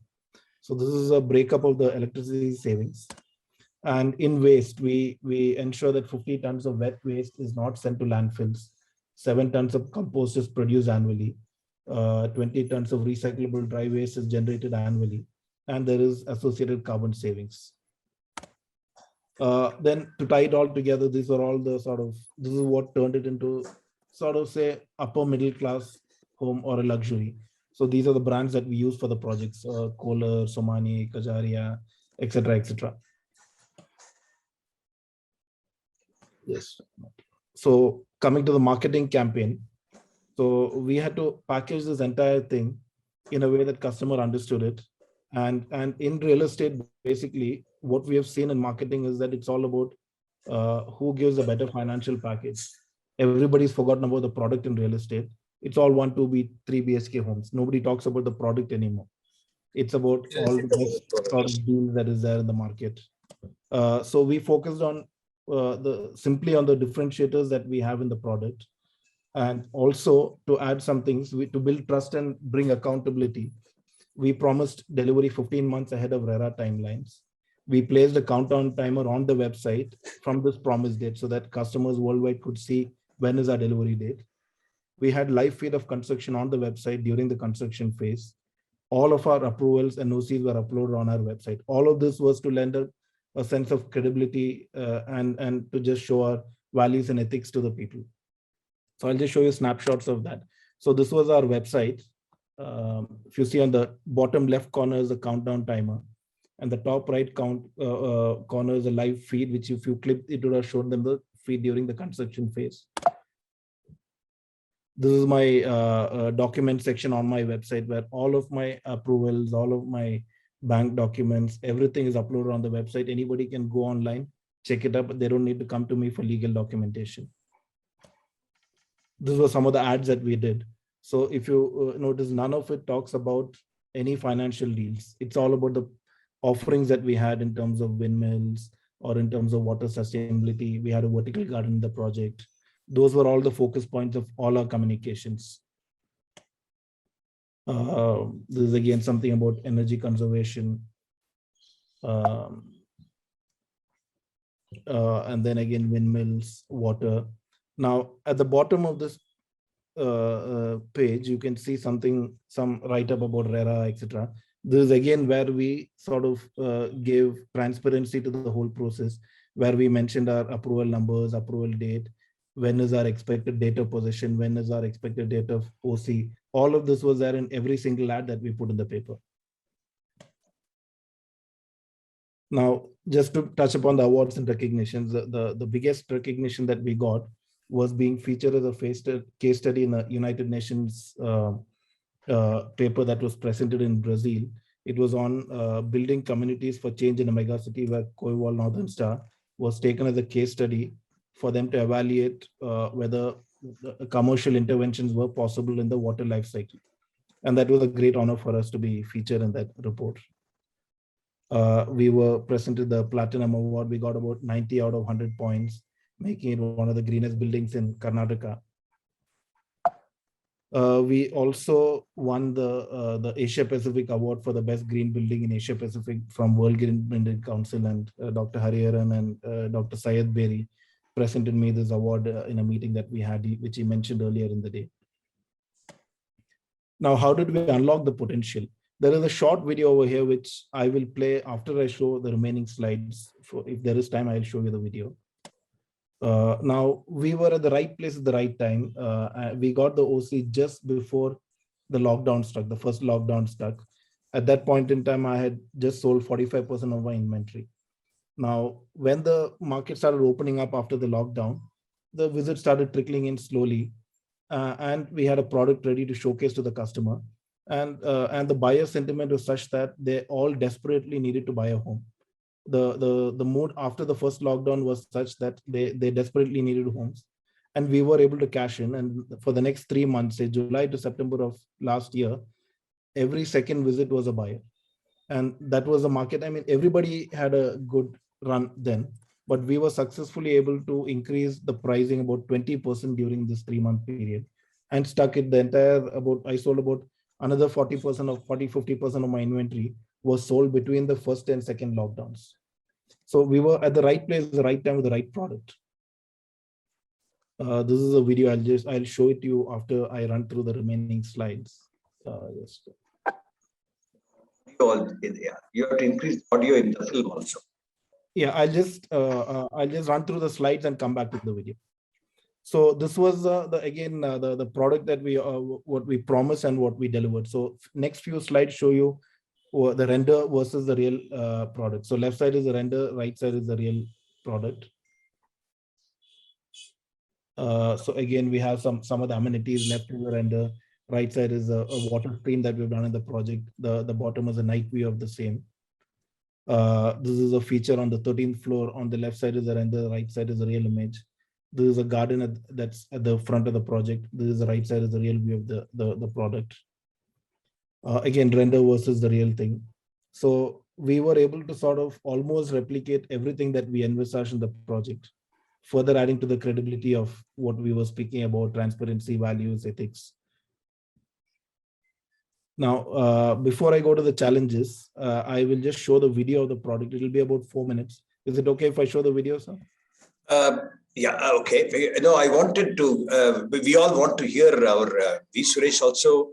E: So this is a breakup of the electricity savings. And in waste, we ensure that 50 tons of wet waste is not sent to landfills. 7 tons of compost is produced annually. 20 tons of recyclable dry waste is generated annually. And there is associated carbon savings. Then to tie it all together, these are all the this is what turned it into say upper middle class home or a luxury. So these are the brands that we use for the projects, Kohler, Somani, Kajaria, etc., etc. Yes. So coming to the marketing campaign, so we had to package this entire thing in a way that customer understood it. And in real estate, basically, what we have seen in marketing is that it's all about who gives a better financial package. Everybody's forgotten about the product in real estate. It's all 1, 2B, 3 BHK homes. Nobody talks about the product anymore. It's about all the best sort of deals that is there in the market. So we focused on simply on the differentiators that we have in the product. And also to add some things, to build trust and bring accountability, we promised delivery 15 months ahead of RERA timelines. We placed a countdown timer on the website from this promise date so that customers worldwide could see when is our delivery date. We had live feed of construction on the website during the construction phase. All of our approvals and OCs were uploaded on our website. All of this was to lend a sense of credibility and to just show our values and ethics to the people. So I'll just show you snapshots of that. So this was our website. If you see on the bottom left corner is the countdown timer, and the top right corner is a live feed, which if you click, it would have shown them the feed during the construction phase. This is my document section on my website where all of my approvals, all of my bank documents, everything is uploaded on the website. Anybody can go online, check it up, but they don't need to come to me for legal documentation. These were some of the ads that we did. So if you notice, none of it talks about any financial deals. It's all about the offerings that we had in terms of windmills or in terms of water sustainability. We had a vertical garden in the project. Those were all the focus points of all our communications. This is again something about energy conservation. And then again, windmills, water. Now, at the bottom of this page, you can see some write-up about RERA, etc. This is again where we sort of gave transparency to the whole process, where we mentioned our approval numbers, approval date, when is our expected date of possession, when is our expected date of OC. All of this was there in every single ad that we put in the paper. Now, just to touch upon the awards and recognitions, the biggest recognition that we got was being featured as a case study in a United Nations paper that was presented in Brazil. It was on building communities for change in a megacity, where Coival Northern Star was taken as a case study for them to evaluate whether commercial interventions were possible in the water life cycle. And that was a great honor for us to be featured in that report. We were presented the Platinum Award. We got about 90 out of 100 points, making it one of the greenest buildings in Karnataka. We also won the Asia Pacific Award for the best green building in Asia Pacific from World Green Building Council, and Dr. Hariharan and Dr. Syed Berry presented me this award in a meeting that we had, which he mentioned earlier in the day. Now, how did we unlock the potential? There is a short video over here, which I will play after I show the remaining slides. If there is time, I'll show you the video. Now, we were at the right place at the right time. We got the OC just before the lockdown struck, the first lockdown struck. At that point in time, I had just sold 45% of my inventory. Now, when the market started opening up after the lockdown, the visits started trickling in slowly. And we had a product ready to showcase to the customer. And the buyer sentiment was such that they all desperately needed to buy a home. The mood after the first lockdown was such that they desperately needed homes, and we were able to cash in. And for the next 3 months, say July to September of last year, every second visit was a buyer. And that was the market. I mean, everybody had a good run then, but we were successfully able to increase the pricing about 20% during this 3-month period, and stuck it the entire I sold about another 50% of my inventory was sold between the first and second lockdowns. So we were at the right place at the right time with the right product. This is a video. I'll show it to you after I run through the remaining slides.
A: You have to increase audio in the film also.
E: Yeah, I'll just run through the slides and come back to the video. So this was the product that we what we promised and what we delivered. So next few slides show you the render versus the real product. So left side is the render, right side is the real product. So again, we have some of the amenities. Left is the render, right side is a water stream that we've done in the project. The bottom is a night view of the same. This is a feature on the 13th floor. On the left side is the render, right side is the real image. This is a garden that's at the front of the project. This is the right side is the real view of the product. Again, render versus the real thing. So we were able to sort of almost replicate everything that we envisaged in the project, further adding to the credibility of what we were speaking about: transparency, values, ethics. Now, before I go to the challenges, I will just show the video of the product. It will be about 4 minutes. Is it okay if I show the video, sir?
A: Yeah, okay. No, I wanted to, we all want to hear our V. Suresh also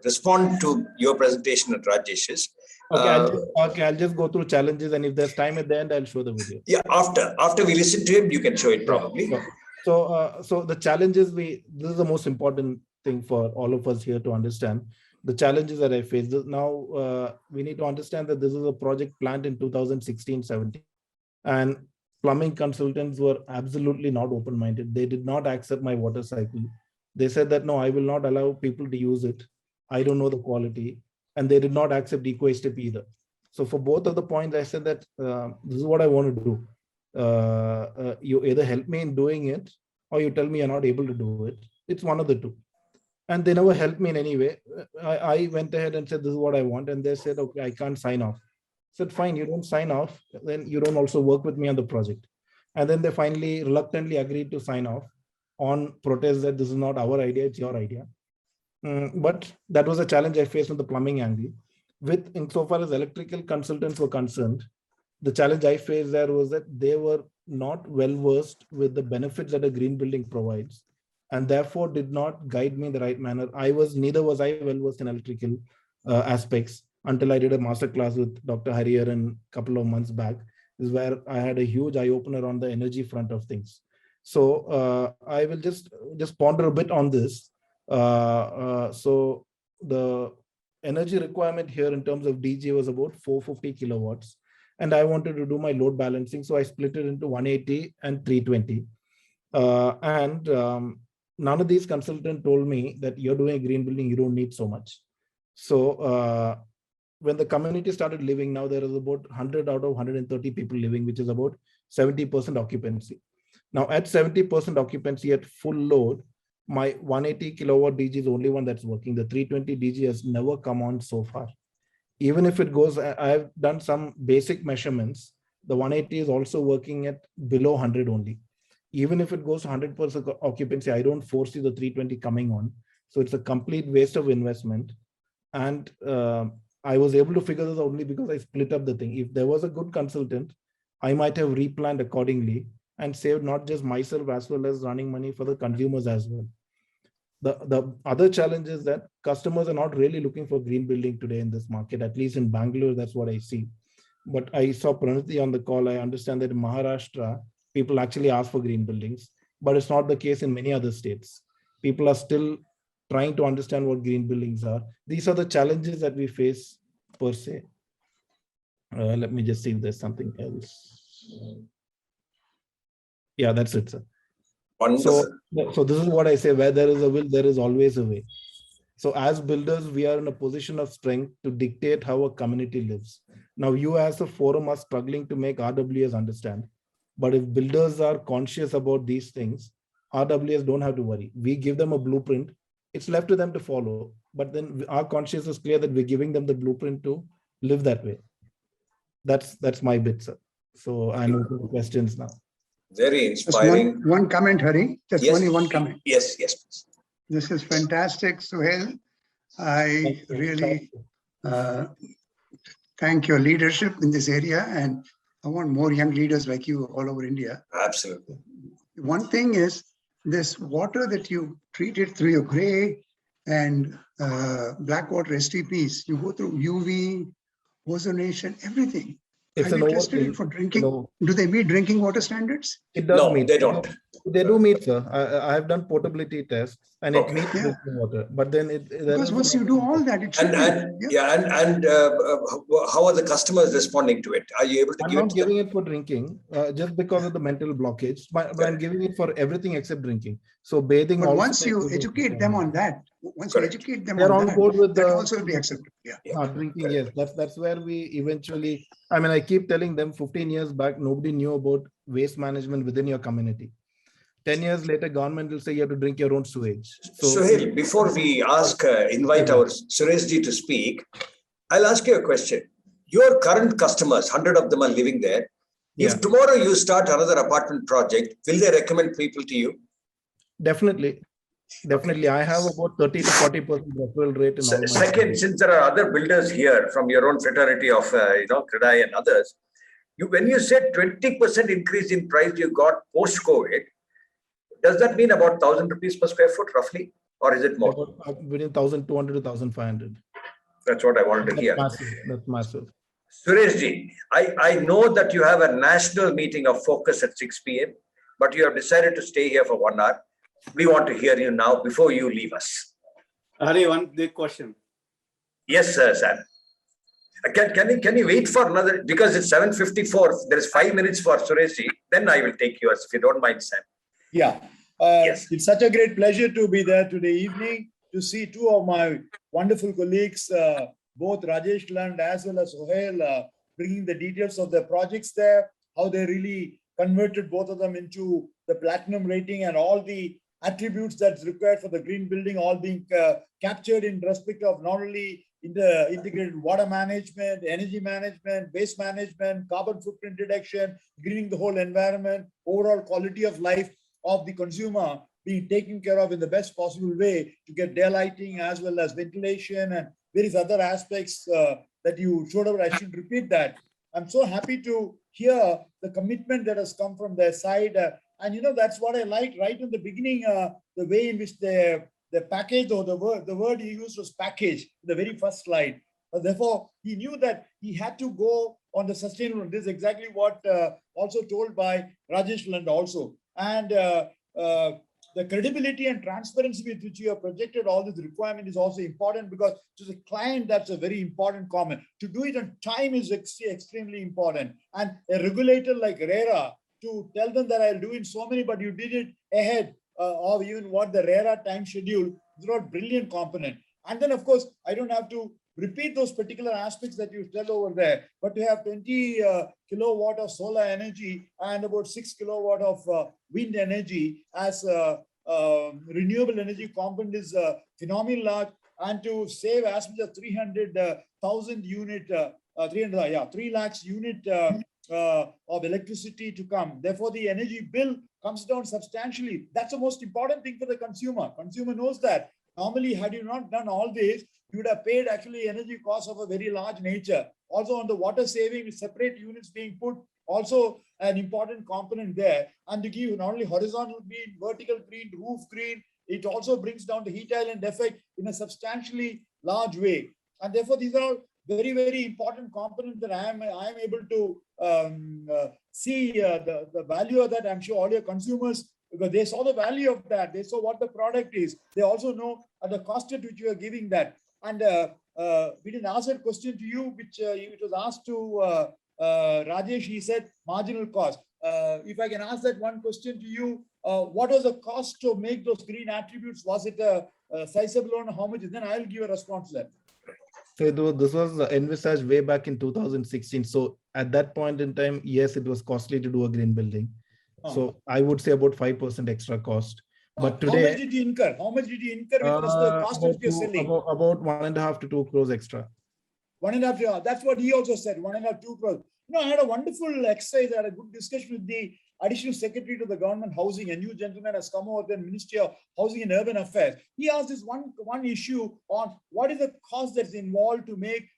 A: respond to your presentation at Rajesh's.
E: Okay, I'll just go through challenges, and if there's time at the end, I'll show the video.
A: Yeah, after we listen to him, you can show it probably.
E: Yeah, sure. So the challenges this is the most important thing for all of us here to understand. The challenges that I faced. Now, we need to understand that this is a project planned in 2016-17, and plumbing consultants were absolutely not open-minded. They did not accept my water cycle. They said that, no, I will not allow people to use it. I don't know the quality. And they did not accept EcoStep either. So for both of the points, I said that this is what I want to do. You either help me in doing it, or you tell me you're not able to do it. It's one of the two. And they never helped me in any way. I went ahead and said, this is what I want. And they said, okay, I can't sign off. I said, fine, you don't sign off, then you don't also work with me on the project. And then they finally reluctantly agreed to sign off on protest that this is not our idea, it's your idea. But that was a challenge I faced on the plumbing angle. Insofar as electrical consultants were concerned, the challenge I faced there was that they were not well versed with the benefits that a green building provides, and therefore did not guide me in the right manner. Neither was I well versed in electrical aspects until I did a master class with Dr. Hariharan a couple of months back. This is where I had a huge eye opener on the energy front of things. So I will just ponder a bit on this. So the energy requirement here in terms of DG was about 450 kilowatts, and I wanted to do my load balancing, so I split it into 180 and 320. None of these consultants told me that you're doing a green building, you don't need so much. So when the community started living, now there is about 100 out of 130 people living, which is about 70% occupancy. Now at 70% occupancy at full load, my 180 kilowatt DG is the only one that's working. The 320 DG has never come on so far. Even if it goes, I've done some basic measurements. The 180 is also working at below 100 only. Even if it goes 100% occupancy, I don't foresee the 320 coming on. So it's a complete waste of investment. And I was able to figure this out only because I split up the thing. If there was a good consultant, I might have replanned accordingly and saved not just myself as well as running money for the consumers as well. The other challenge is that customers are not really looking for green building today in this market, at least in Bangalore, that's what I see. But I saw Pranati on the call. I understand that in Maharashtra, people actually ask for green buildings, but it's not the case in many other states. People are still trying to understand what green buildings are. These are the challenges that we face per se. Let me just see if there's something else. Yeah, that's it, sir. So this is what I say, where there is a will, there is always a way. So as builders, we are in a position of strength to dictate how a community lives. Now you as a forum are struggling to make RWS understand. But if builders are conscious about these things, RWS don't have to worry. We give them a blueprint. It's left to them to follow. But then our conscience is clear that we're giving them the blueprint to live that way. That's my bit, sir. So I'm open to questions now.
A: Very inspiring.
C: Just one comment, Hari. Just only one comment.
A: Yes, yes, please.
C: This is fantastic, Suhail. I really thank your leadership in this area, and I want more young leaders like you all over India.
A: Absolutely.
C: One thing is this water that you treated through your gray and black water STPs, you go through UV, ozonation, everything.
E: It's
C: Have
E: an
C: you tested it for drinking? Do they meet drinking water standards?
E: It does
A: No,
E: meet.
A: they don't.
E: They do meet, sir. I have done potability tests, and it meets
C: Yeah.
E: drinking water. But then
C: Because once you do all that, it should
A: How are the customers responding to it? Are you able to
E: I'm
A: give it
E: not
A: to
E: giving
A: them?
E: it for drinking, just because of the mental blockage. But I'm giving it for everything except drinking. So bathing.
C: But
E: also
C: once you educate them on that,
E: they're on board with
C: that
E: the
C: also will be accepted. Yeah.
E: drinking. Yes, that's where we eventually. I mean, I keep telling them 15 years back, nobody knew about waste management within your community. 10 years later, government will say you have to drink your own sewage. So,
A: Suhail, before we invite our Sureshji to speak, I'll ask you a question. Your current customers, 100 of them are living there. If tomorrow you start another apartment project, will they recommend people to you?
E: Definitely. I have about 30 to 40% referral rate in all my
A: Second,
E: projects.
A: since there are other builders here from your own fraternity of Crore and others, when you said 20% increase in price you got post-COVID, does that mean about 1,000 rupees per square foot roughly, or is it more?
E: Between 1,200 to 1,500.
A: That's what I wanted to hear.
E: That's massive.
A: Sureshji, I know that you have a national meeting of focus at 6 p.m., but you have decided to stay here for 1 hour. We want to hear you now before you leave us.
F: Hari, one big question.
A: Yes, sir, Sam. Can you wait for another, because it's 7:54. There is 5 minutes for Sureshji. Then I will take yours if you don't mind, Sam.
F: Yeah.
A: Yes.
F: It's such a great pleasure to be there today evening to see two of my wonderful colleagues, both Rajesh Land as well as Suhail, bringing the details of their projects there, how they really converted both of them into the platinum rating and all the attributes that's required for the green building, all being captured in respect of not only in the integrated water management, energy management, waste management, carbon footprint reduction, greening the whole environment, overall quality of life of the consumer being taken care of in the best possible way to get daylighting as well as ventilation and various other aspects that you showed up. I should repeat that. I'm so happy to hear the commitment that has come from their side. And that's what I liked right in the beginning, the way in which the package, or the word he used was package, the very first slide. Therefore, he knew that he had to go on the sustainable. This is exactly what also told by Rajesh Land also. And the credibility and transparency with which you have projected all this requirement is also important, because to the client, that's a very important comment. To do it on time is extremely important. And a regulator like RERA, to tell them that I'll do in so many, but you did it ahead of even what the RERA time schedule, is a brilliant component. And then, of course, I don't have to repeat those particular aspects that you tell over there, but to have 20 kilowatt of solar energy and about 6 kilowatt of wind energy as renewable energy component is phenomenal large, and to save as much as 300,000 unit, 3 lakhs unit of electricity to come. Therefore, the energy bill comes down substantially. That's the most important thing for the consumer. Consumer knows that. Normally, had you not done all this, you would have paid actually energy costs of a very large nature. Also on the water saving, with separate units being put, also an important component there. And to give not only horizontal green, vertical green, roof green, it also brings down the heat island effect in a substantially large way. And therefore, these are all very, very important components that I am able to see the value of that. I'm sure all your consumers, because they saw the value of that, they saw what the product is. They also know at the cost at which you are giving that. And we didn't ask that question to you, which it was asked to Rajesh. He said marginal cost. If I can ask that one question to you, what was the cost to make those green attributes? Was it a sizable loan? How much? Then I'll give a response to that.
E: So this was envisaged way back in 2016. So at that point in time, yes, it was costly to do a green building. So I would say about 5% extra cost. But today,
F: how much did you incur? How much did you incur with the cost of your selling?
E: About 1.5 to 2 crores extra.
F: 1.5. That's what he also said. 1.5, 2 crores. I had a wonderful exercise. I had a good discussion with the Additional Secretary to the Government Housing. A new gentleman has come over the Ministry of Housing and Urban Affairs. He asked this one issue on what is the cost that's involved to make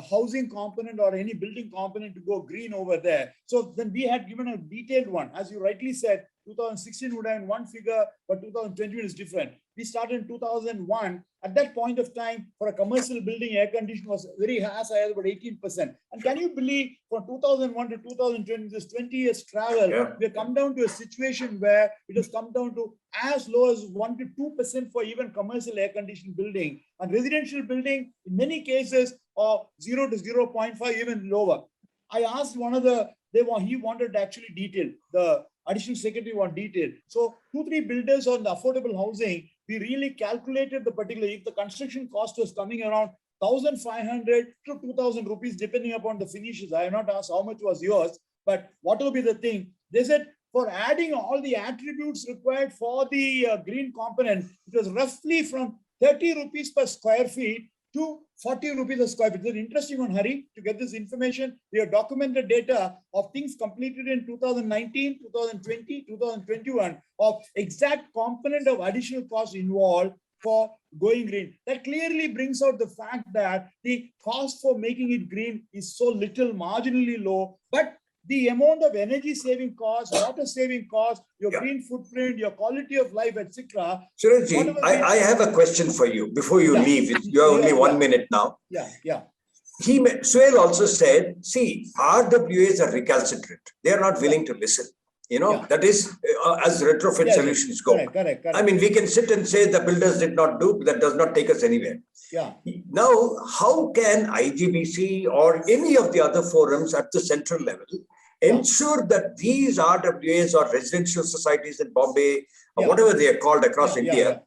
F: housing component or any building component to go green over there. So then we had given a detailed one. As you rightly said, 2016 would have one figure, but 2021 is different. We started in 2001. At that point of time, for a commercial building, air conditioning was very high, as about 18%. And can you believe from 2001 to 2020, this 20 years travel, we have come down to a situation where it has come down to as low as 1 to 2% for even commercial air conditioned building. And residential building, in many cases, are 0 to 0.5, even lower. I asked one of the, he wanted actually detail. The additional secretary want detail. So 2-3 builders on the affordable housing, we really calculated the particular, if the construction cost was coming around 1,500 to 2,000 rupees, depending upon the finishes. I have not asked how much was yours, but what will be the thing? They said for adding all the attributes required for the green component, it was roughly from 30 rupees per square feet to 40 rupees a square feet. It's an interesting one, Hari, to get this information. We have documented data of things completed in 2019, 2020, 2021 of exact component of additional cost involved for going green. That clearly brings out the fact that the cost for making it green is so little, marginally low, but the amount of energy saving costs, water saving costs, your green footprint, your quality of life, etc.
A: Surajji, I have a question for you before you leave. You have only 1 minute now. Suhail also said, see, RWAs are recalcitrant. They are not willing to listen. You know, that is as retrofit solutions go.
F: Correct.
A: I mean, we can sit and say the builders did not do, that does not take us anywhere. Now, how can IGBC or any of the other forums at the central level ensure that these RWAs or residential societies in Bombay or whatever they are called across India,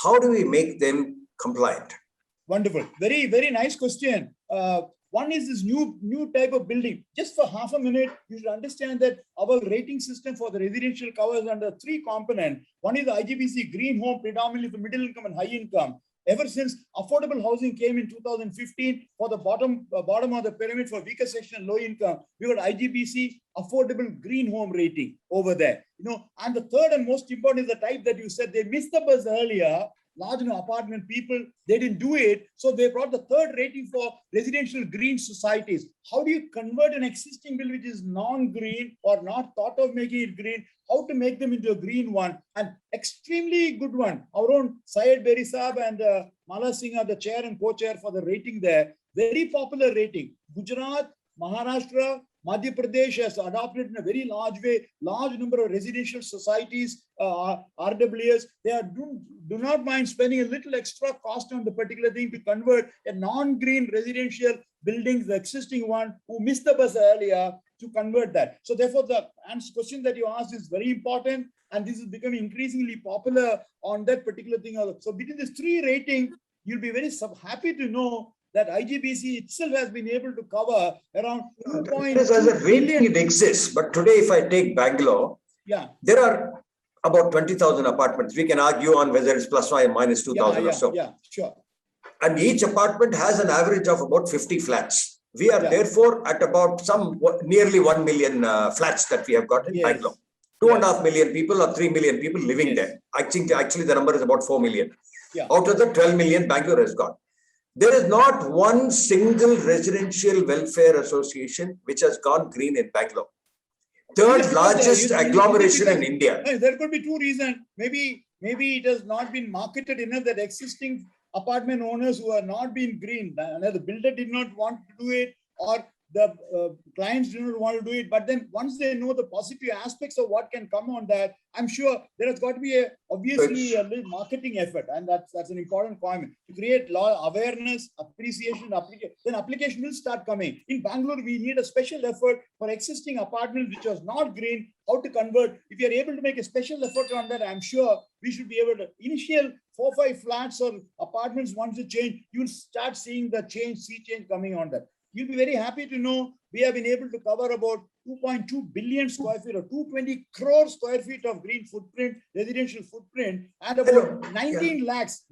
A: how do we make them compliant?
F: Wonderful. Very, very nice question. One is this new type of building. Just for half a minute, you should understand that our rating system for the residential covers under 3 components. One is the IGBC green home, predominantly for middle income and high income. Ever since affordable housing came in 2015, for the bottom of the pyramid for weaker section and low income, we got IGBC affordable green home rating over there. You know, and the third and most important is the type that you said they missed the bus earlier. Large apartment people, they didn't do it. So they brought the third rating for residential green societies. How do you convert an existing building which is non-green or not thought of making it green? How to make them into a green one? And extremely good one. Our own Syed Beri Saab and Mala Singh are the chair and co-chair for the rating there. Very popular rating. Gujarat, Maharashtra, Madhya Pradesh has adopted in a very large way, large number of residential societies, RWS. They do not mind spending a little extra cost on the particular thing to convert a non-green residential building, the existing one, who missed the bus earlier, to convert that. So therefore, the question that you asked is very important, and this is becoming increasingly popular on that particular thing. So between these 3 ratings, you'll be very happy to know that IGBC itself has been able to cover around 2.2
A: as a rating it exists. But today, if I take Bangalore, there are about 20,000 apartments. We can argue on whether it's plus or minus 2,000 or so.
F: Sure.
A: And each apartment has an average of about 50 flats. We are therefore at about nearly 1 million flats that we have got in Bangalore. 2.5 million people or 3 million people living there. I think actually the number is about 4 million. Out of the 12 million Bangalore has got. There is not one single residential welfare association which has gone green in Bangalore. Third largest agglomeration in India.
F: There could be 2 reasons. Maybe it has not been marketed enough that existing apartment owners who are not being green, the builder did not want to do it, or the clients do not want to do it. But then once they know the positive aspects of what can come on that, I'm sure there has got to be obviously a little marketing effort, and that's an important point to create awareness, appreciation, then application will start coming. In Bangalore, we need a special effort for existing apartments which was not green, how to convert. If you are able to make a special effort on that, I'm sure we should be able to initial 4-5 flats or apartments. Once you change, you will start seeing the sea change coming on that. You'll be very happy to know we have been able to cover about 2.2 billion square feet or 220 crore square feet of green footprint, residential footprint, and about 19 lakhs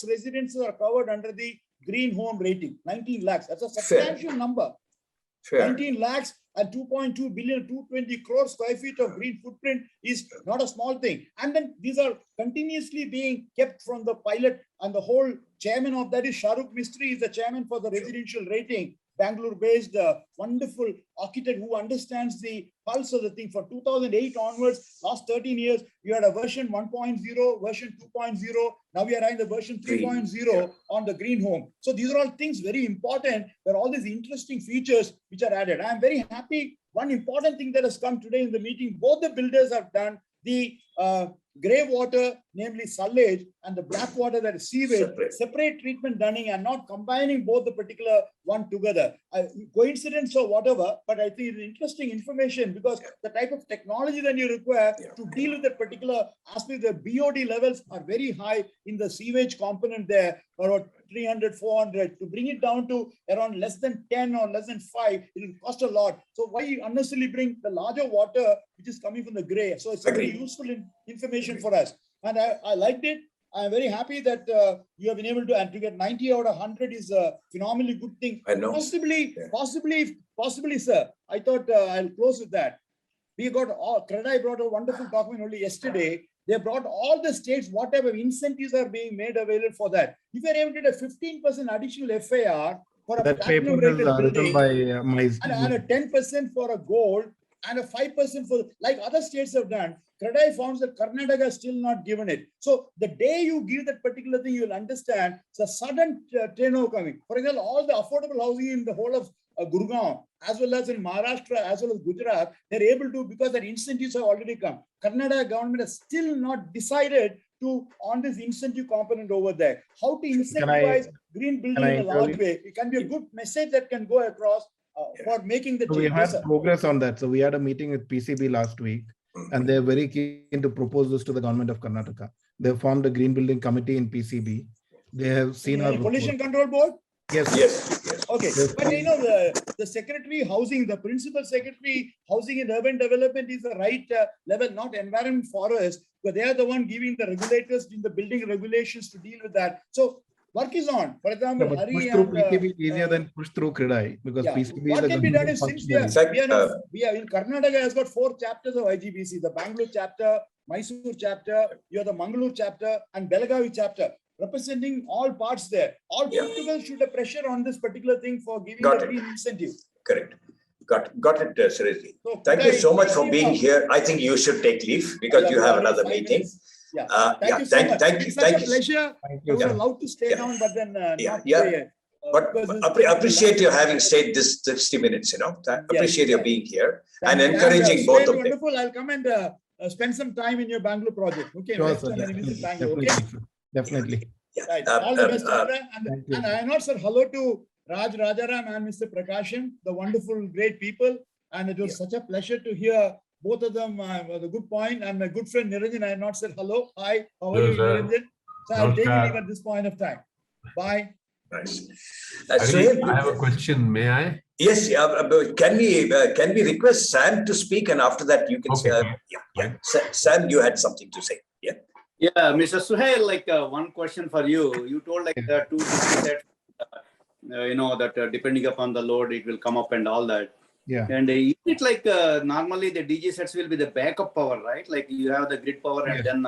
F: residences are covered under the green home rating. 19 lakhs. That's a substantial number.
A: Sure.
F: 19 lakhs and 2.2 billion, 220 crore square feet of green footprint is not a small thing. And then these are continuously being kept from the pilot, and the whole chairman of that is Shahrukh Mistry, is the chairman for the residential rating, Bangalore-based wonderful architect who understands the pulse of the thing. For 2008 onwards, last 13 years, you had a version 1.0, version 2.0. Now we are in the version 3.0 on the green home. So these are all things very important, where all these interesting features which are added. I am very happy. One important thing that has come today in the meeting, both the builders have done the grey water, namely sullage, and the black water, that is sewage, separate treatment done, and not combining both the particular one together. Coincidence or whatever, but I think it's interesting information, because the type of technology that you require to deal with that particular aspect, the BOD levels are very high in the sewage component there, about 300, 400. To bring it down to around less than 10 or less than 5, it will cost a lot. So why you unnecessarily bring the larger water, which is coming from the grey? So it's very useful information for us. And I liked it. I'm very happy that you have been able to, and to get 90 out of 100 is a phenomenally good thing.
A: I know.
F: Possibly, sir. I thought I'll close with that. We got Crore brought a wonderful document only yesterday. They brought all the states, whatever incentives are being made available for that. If you're able to get a 15% additional FAR for a
E: That
F: platinum
E: paper is
F: rated building,
E: written by my
F: and a 10% for a gold, and a 5% for, like other states have done. Crore found that Karnataka has still not given it. So the day you give that particular thing, you'll understand it's a sudden turnover coming. For example, all the affordable housing in the whole of Gurgaon, as well as in Maharashtra, as well as Gujarat, they're able to, because their incentives have already come. Karnataka government has still not decided to on this incentive component over there. How to incentivize green building in a large way? It can be a good message that can go across for making the change.
E: We had progress on that. So we had a meeting with PCB last week, and they're very keen to propose this to the government of Karnataka. They formed a green building committee in PCB. They have seen our
F: pollution control board.
A: Yes.
F: Okay, but you know, the secretary housing, the principal secretary housing and urban development is the right level, not environment forest, but they are the one giving the regulators in the building regulations to deal with that. So work is on. For example,
E: push through PCB is easier than push through Crore, because PCB
F: what
E: is
F: can be done is, since we are in Karnataka has got 4 chapters of IGBC, the Bangalore chapter, Mysore chapter, you have the Mangalore chapter, and Belagavi chapter, representing all parts there. All put together should have pressure on this particular thing for giving the green incentive.
A: Correct. Got it, Suresh. So, thank you so much for being here. I think you should take leave because you have another meeting.
F: Thank you so much. It's such a pleasure. I would have loved to stay down, but then
A: But appreciate you having stayed this 60 minutes, appreciate you being here and encouraging both of them.
F: Wonderful. I'll come and spend some time in your Bangalore project. Okay.
E: Sure, sir, definitely.
F: Right. All the best, and I not said hello to Raj Rajaram and Mr. Prakashan, the wonderful, great people. And it was such a pleasure to hear both of them. The good point. And my good friend Niranjan, I have not said hello. Hi, how are you, Niranjan? So I'll take leave at this point of time. Bye.
A: Nice.
G: I have a question. May I?
A: Yes. Can we request Sam to speak, and after that you can say. Sam, you had something to say.
H: Yeah, Mr. Suhail, like one question for you. You told like the 2 sets, that depending upon the load, it will come up and all that.
E: Yeah.
H: And is it like normally the DG sets will be the backup power, right? Like you have the grid power and then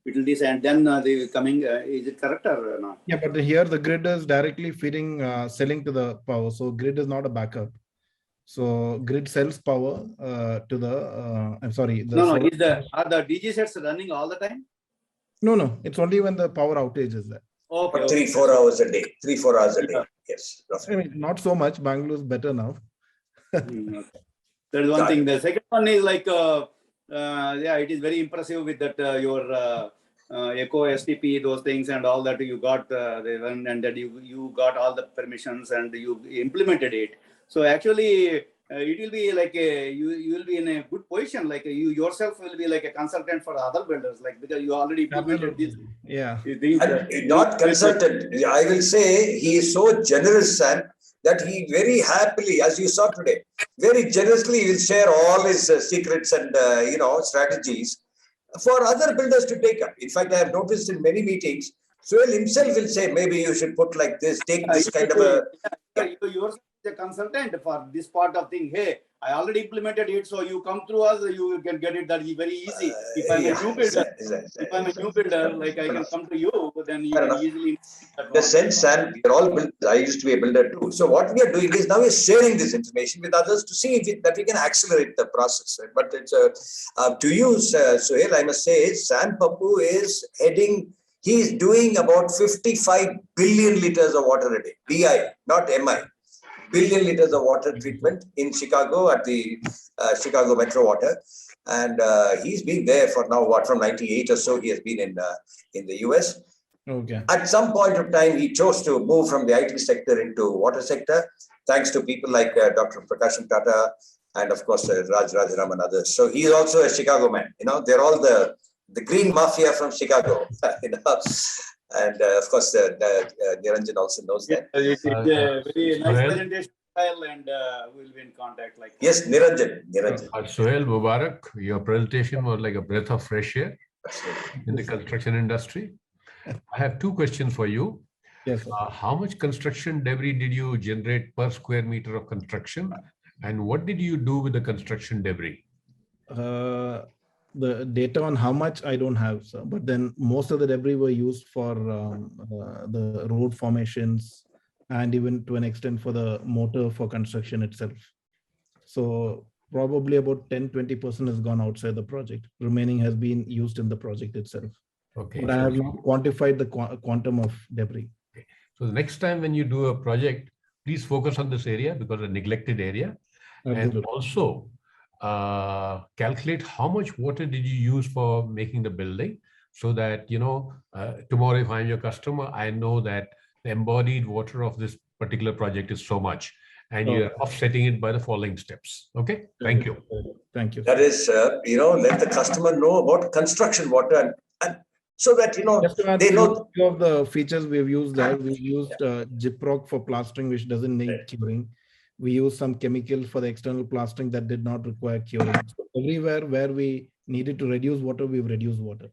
H: utilities and then they coming. Is it correct or not?
E: Yeah, but here the grid is directly feeding, selling to the power. So grid is not a backup. So grid sells power to the. I'm sorry.
H: Are the DG sets running all the time?
E: No. It's only when the power outage is there.
H: Okay.
A: 3-4 hours a day. 3-4 hours a day. Yes.
E: I mean, not so much. Bangalore is better now.
H: Okay. That is one thing. The second one is like, it is very impressive with that your Eco STP, those things and all that you got, and that you got all the permissions and you implemented it. So actually, it will be like you will be in a good position. Like you yourself will be like a consultant for other builders, like because you already implemented this.
E: Yeah.
A: Not consultant. I will say he is so generous, Sam, that he very happily, as you saw today, very generously will share all his secrets and strategies for other builders to take up. In fact, I have noticed in many meetings, Suhail himself will say, maybe you should put like this, take this kind of a
H: you yourself is a consultant for this part of thing. Hey, I already implemented it, so you come through us, you can get it. That is very easy. If I'm a new builder, like I can come to you, then you can easily.
A: In a sense, and we are all builders. I used to be a builder too. So what we are doing is now we're sharing this information with others to see that we can accelerate the process. Right? But it's to use Suhail, I must say, Sam Papu is heading. He is doing about 55 billion liters of water a day. BI, not MI. Billion liters of water treatment in Chicago at the Chicago Metro Water. And he's been there for now, from 98 or so, he has been in the US.
E: Okay.
A: At some point of time, he chose to move from the IT sector into water sector, thanks to people like Dr. Prakasham Tata and of course Raj Rajaram and others. So he's also a Chicago man. They're all the green mafia from Chicago. And of course, Niranjan also knows that.
H: It's a very nice presentation style, and we'll be in contact. Like
A: yes, Niranjan.
G: Suhail Mubarak, your presentation was like a breath of fresh air in the construction industry. I have two questions for you.
E: Yes.
G: How much construction debris did you generate per square meter of construction, and what did you do with the construction debris?
E: The data on how much I don't have, sir, but then most of the debris were used for the road formations and even to an extent for the mortar for construction itself. So probably about 10-20% has gone outside the project. Remaining has been used in the project itself.
G: Okay.
E: But I have not quantified the quantum of debris.
G: Okay. So the next time when you do a project, please focus on this area because it's a neglected area.
E: Absolutely.
G: And also calculate how much water did you use for making the building, so that, tomorrow if I'm your customer, I know that the embodied water of this particular project is so much, and you're offsetting it by the following steps. Okay. Thank you.
E: Thank you.
A: That is, let the customer know about construction water and so that, they know.
E: Few of the features we've used there. We've used gyprock for plastering, which doesn't need curing. We use some chemicals for the external plastering that did not require curing. So everywhere where we needed to reduce water, we've reduced water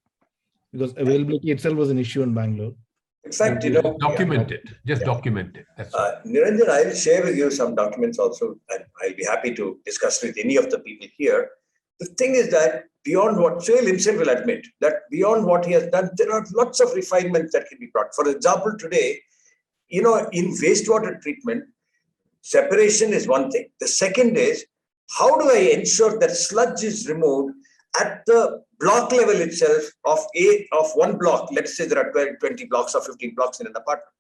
E: because availability itself was an issue in Bangalore.
A: In fact,
G: document it. Just document it. That's
A: Niranjan, I'll share with you some documents also, and I'll be happy to discuss with any of the people here. The thing is that beyond what Suhail himself will admit, that beyond what he has done, there are lots of refinements that can be brought. For example, today, in wastewater treatment, separation is one thing. The second is, how do I ensure that sludge is removed at the block level itself of one block? Let's say there are 20 blocks or 15 blocks in an apartment.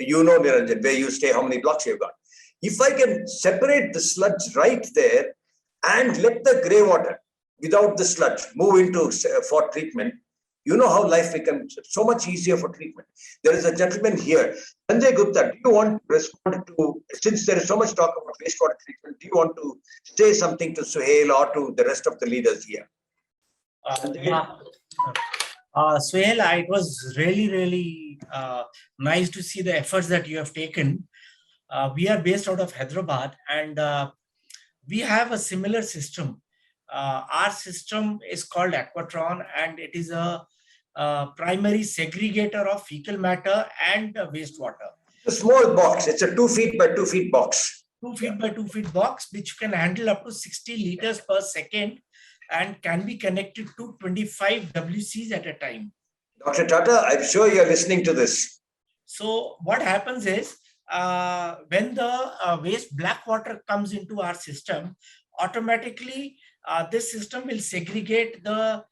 A: Niranjan, where you stay, how many blocks you've got. If I can separate the sludge right there and let the grey water without the sludge move into for treatment, how life becomes so much easier for treatment. There is a gentleman here, Sanjay Gupta. Do you want to respond to, since there is so much talk about wastewater treatment, do you want to say something to Suhail or to the rest of the leaders here?
I: Suhail, it was really, really nice to see the efforts that you have taken. We are based out of Hyderabad, and we have a similar system. Our system is called Aquatron, and it is a primary segregator of fecal matter and wastewater.
A: A small box. It's a 2 feet by 2 feet box.
I: 2 feet by 2 feet box, which can handle up to 60 liters per second and can be connected to 25 WCs at a time.
A: Dr. Tata, I'm sure you're listening to this.
I: So what happens is, when the waste black water comes into our system, automatically this system will segregate the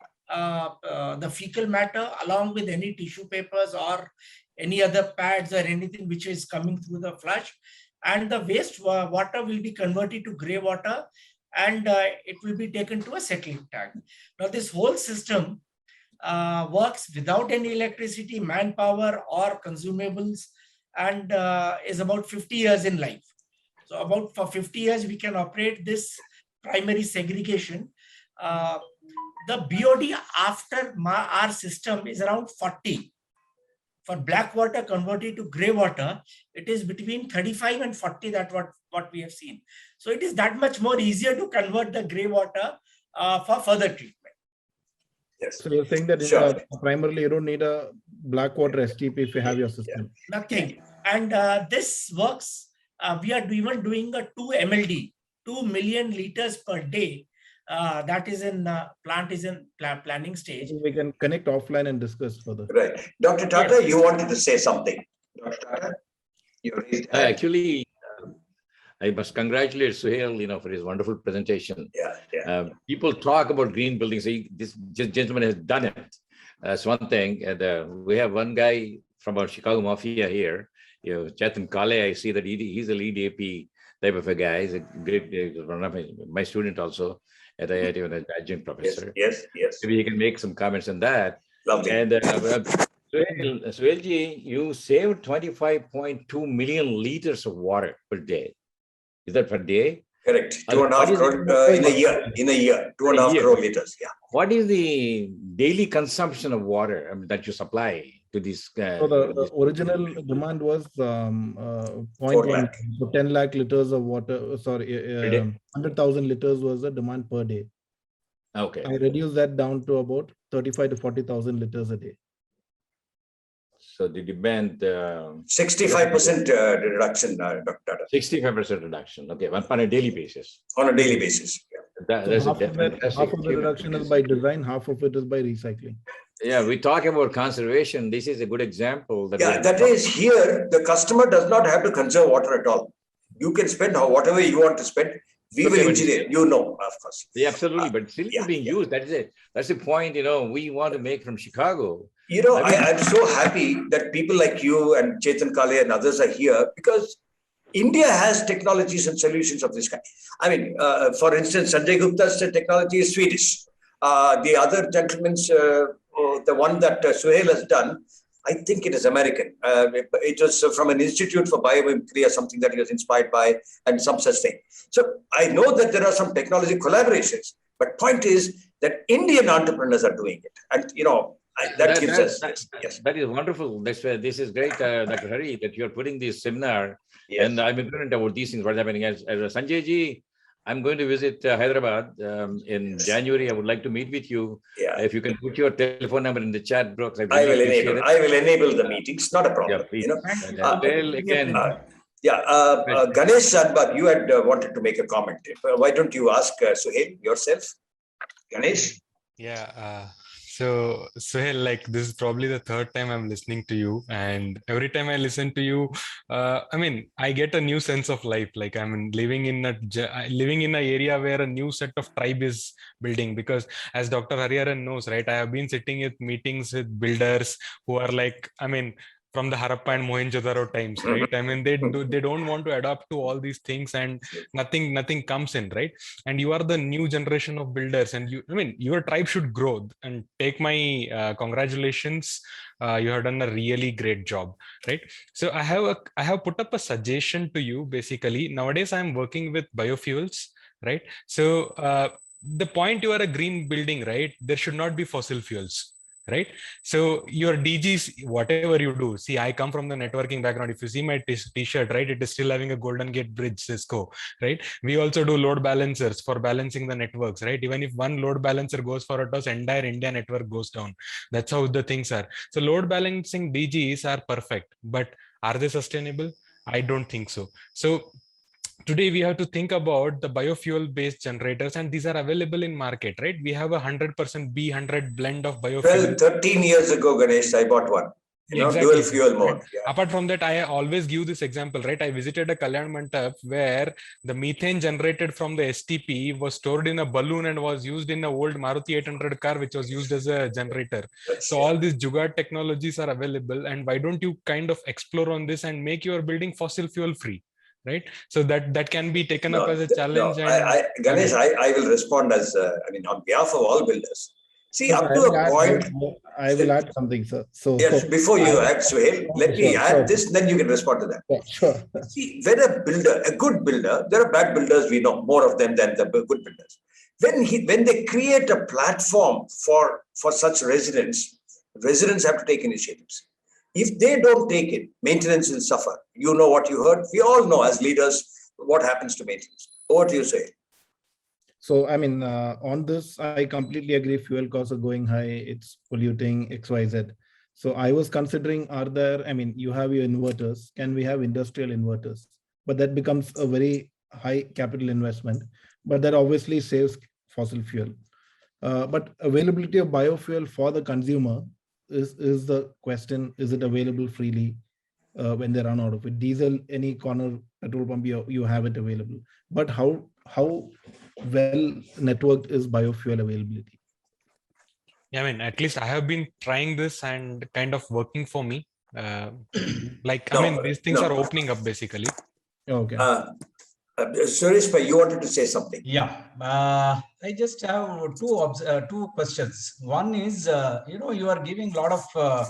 I: fecal matter along with any tissue papers or any other pads or anything which is coming through the flush, and the waste water will be converted to grey water, and it will be taken to a settling tank. Now this whole system works without any electricity, manpower or consumables, and is about 50 years in life. So for 50 years we can operate this primary segregation. The BOD after our system is around 40. For black water converted to grey water, it is between 35 and 40, that what we have seen. So it is that much more easier to convert the grey water for further treatment.
A: Yes.
E: So you're saying that primarily you don't need a black water STP if you have your system.
I: Nothing. And this works we are even doing a 2 MLD, 2 million liters per day. That is in plant is in planning stage.
E: We can connect offline and discuss further.
A: Right. Dr. Tata,
I: Yes.
A: you wanted to say something. Dr. Tata, you raised hand.
D: Actually, I must congratulate Suhail, for his wonderful presentation.
A: Yeah.
D: People talk about green buildings. This gentleman has done it. That's one thing. And we have one guy from our Chicago Mafia here, Chetan Kale. I see that he's a lead AP type of a guy. He's a great, one of my student also at IIT, an adjunct professor.
A: Yes.
D: Maybe he can make some comments on that.
A: Lovely.
D: And Suhailji, you saved 25.2 million liters of water per day. Is that per day?
A: Correct. 2.5 crore in a year. 2.5 crore liters. Yeah.
D: What is the daily consumption of water that you supply to these?
E: So the original demand was 0.1, so 10 lakh liters of water. Sorry, 100,000 liters was the demand per day.
D: Okay.
E: I reduced that down to about 35 to 40,000 liters a day.
D: So the demand
A: 65% reduction, Dr. Tata.
D: 65% reduction. Okay, on a daily basis.
A: On a daily basis. Yeah.
D: That's
E: half
D: a
E: of the reduction is by design, half of it is by recycling.
D: Yeah, we talk about conservation. This is a good example.
A: That is here. The customer does not have to conserve water at all. You can spend whatever you want to spend. We will engineer, of course.
D: Yeah, absolutely. But still being used. That is it. That's the point, we want to make from Chicago.
A: I'm so happy that people like you and Chetan Kale and others are here because India has technologies and solutions of this kind. I mean, for instance, Sanjay Gupta's technology is Swedish. The other gentleman's, the one that Suhail has done, I think it is American. It was from an institute for biomimicry or something that he was inspired by and some such thing. So I know that there are some technology collaborations, but point is that Indian entrepreneurs are doing it. And, that gives us. Yes.
D: That is wonderful. This is great, Dr. Hari, that you're putting this seminar. Yes. And I'm ignorant about these things, what's happening. As Sanjay ji, I'm going to visit Hyderabad in January. I would like to meet with you.
A: Yeah.
D: If you can put your telephone number in the chat box.
A: I will enable the meetings. Not a problem.
D: Yeah, please.
A: Ganesh Sanbab, you had wanted to make a comment. Why don't you ask Suhail yourself? Ganesh?
J: Yeah. So Suhail, this is probably the third time I'm listening to you, and every time I listen to you, I get a new sense of life. I'm living in an area where a new set of tribe is building. Because as Dr. Hariharan knows, right, I have been sitting at meetings with builders who are from the Harappa and Mohenjo-daro times, right? They don't want to adapt to all these things, and nothing comes in, right? And you are the new generation of builders, and your tribe should grow. And take my congratulations. You have done a really great job, right? So I have put up a suggestion to you. Basically, nowadays I'm working with biofuels, right? So the point, you are a green building, right? There should not be fossil fuels. Right. So your DGs, whatever you do, see, I come from the networking background. If you see my t-shirt, right, it is still having a Golden Gate Bridge, Cisco, right? We also do load balancers for balancing the networks, right? Even if one load balancer goes for a toss, entire India network goes down. That's how the things are. So load balancing DGs are perfect, but are they sustainable? I don't think so. So today we have to think about the biofuel based generators, and these are available in market, right? We have 100% B100 blend of biofuel.
A: Well, 13 years ago, Ganesh, I bought one. Dual fuel mode.
J: Yeah. Apart from that, I always give this example, right? I visited a Kalyan Mandap where the methane generated from the STP was stored in a balloon and was used in an old Maruti 800 car, which was used as a generator. So all these Jugaad technologies are available, and why don't you kind of explore on this and make your building fossil fuel free? Right, so that can be taken up as a challenge.
A: Ganesh, I will respond as on behalf of all builders. See, up to a point.
E: I will add something, sir. So
A: yes, before you add, Suhail, let me add this, then you can respond to that.
E: Yeah, sure.
A: See, when a good builder, there are bad builders, we know more of them than the good builders. When they create a platform for such residents have to take initiatives. If they don't take it, maintenance will suffer. You know what you heard. We all know as leaders what happens to maintenance. Over to you, Suhail.
E: So, on this, I completely agree. Fuel costs are going high. It's polluting XYZ. So I was considering, you have your inverters. Can we have industrial inverters? but that becomes a very high capital investment. But that obviously saves fossil fuel. But availability of biofuel for the consumer is the question. Is it available freely when they run out of it? Diesel, any corner petrol pump, you have it available. But how well networked is biofuel availability?
J: Yeah, I mean, at least I have been trying this and kind of working for me. Like, I mean, these things are opening up basically.
E: Okay.
A: Suresh, you wanted to say something?
K: Yeah, I just have two questions. One is, you are giving a lot of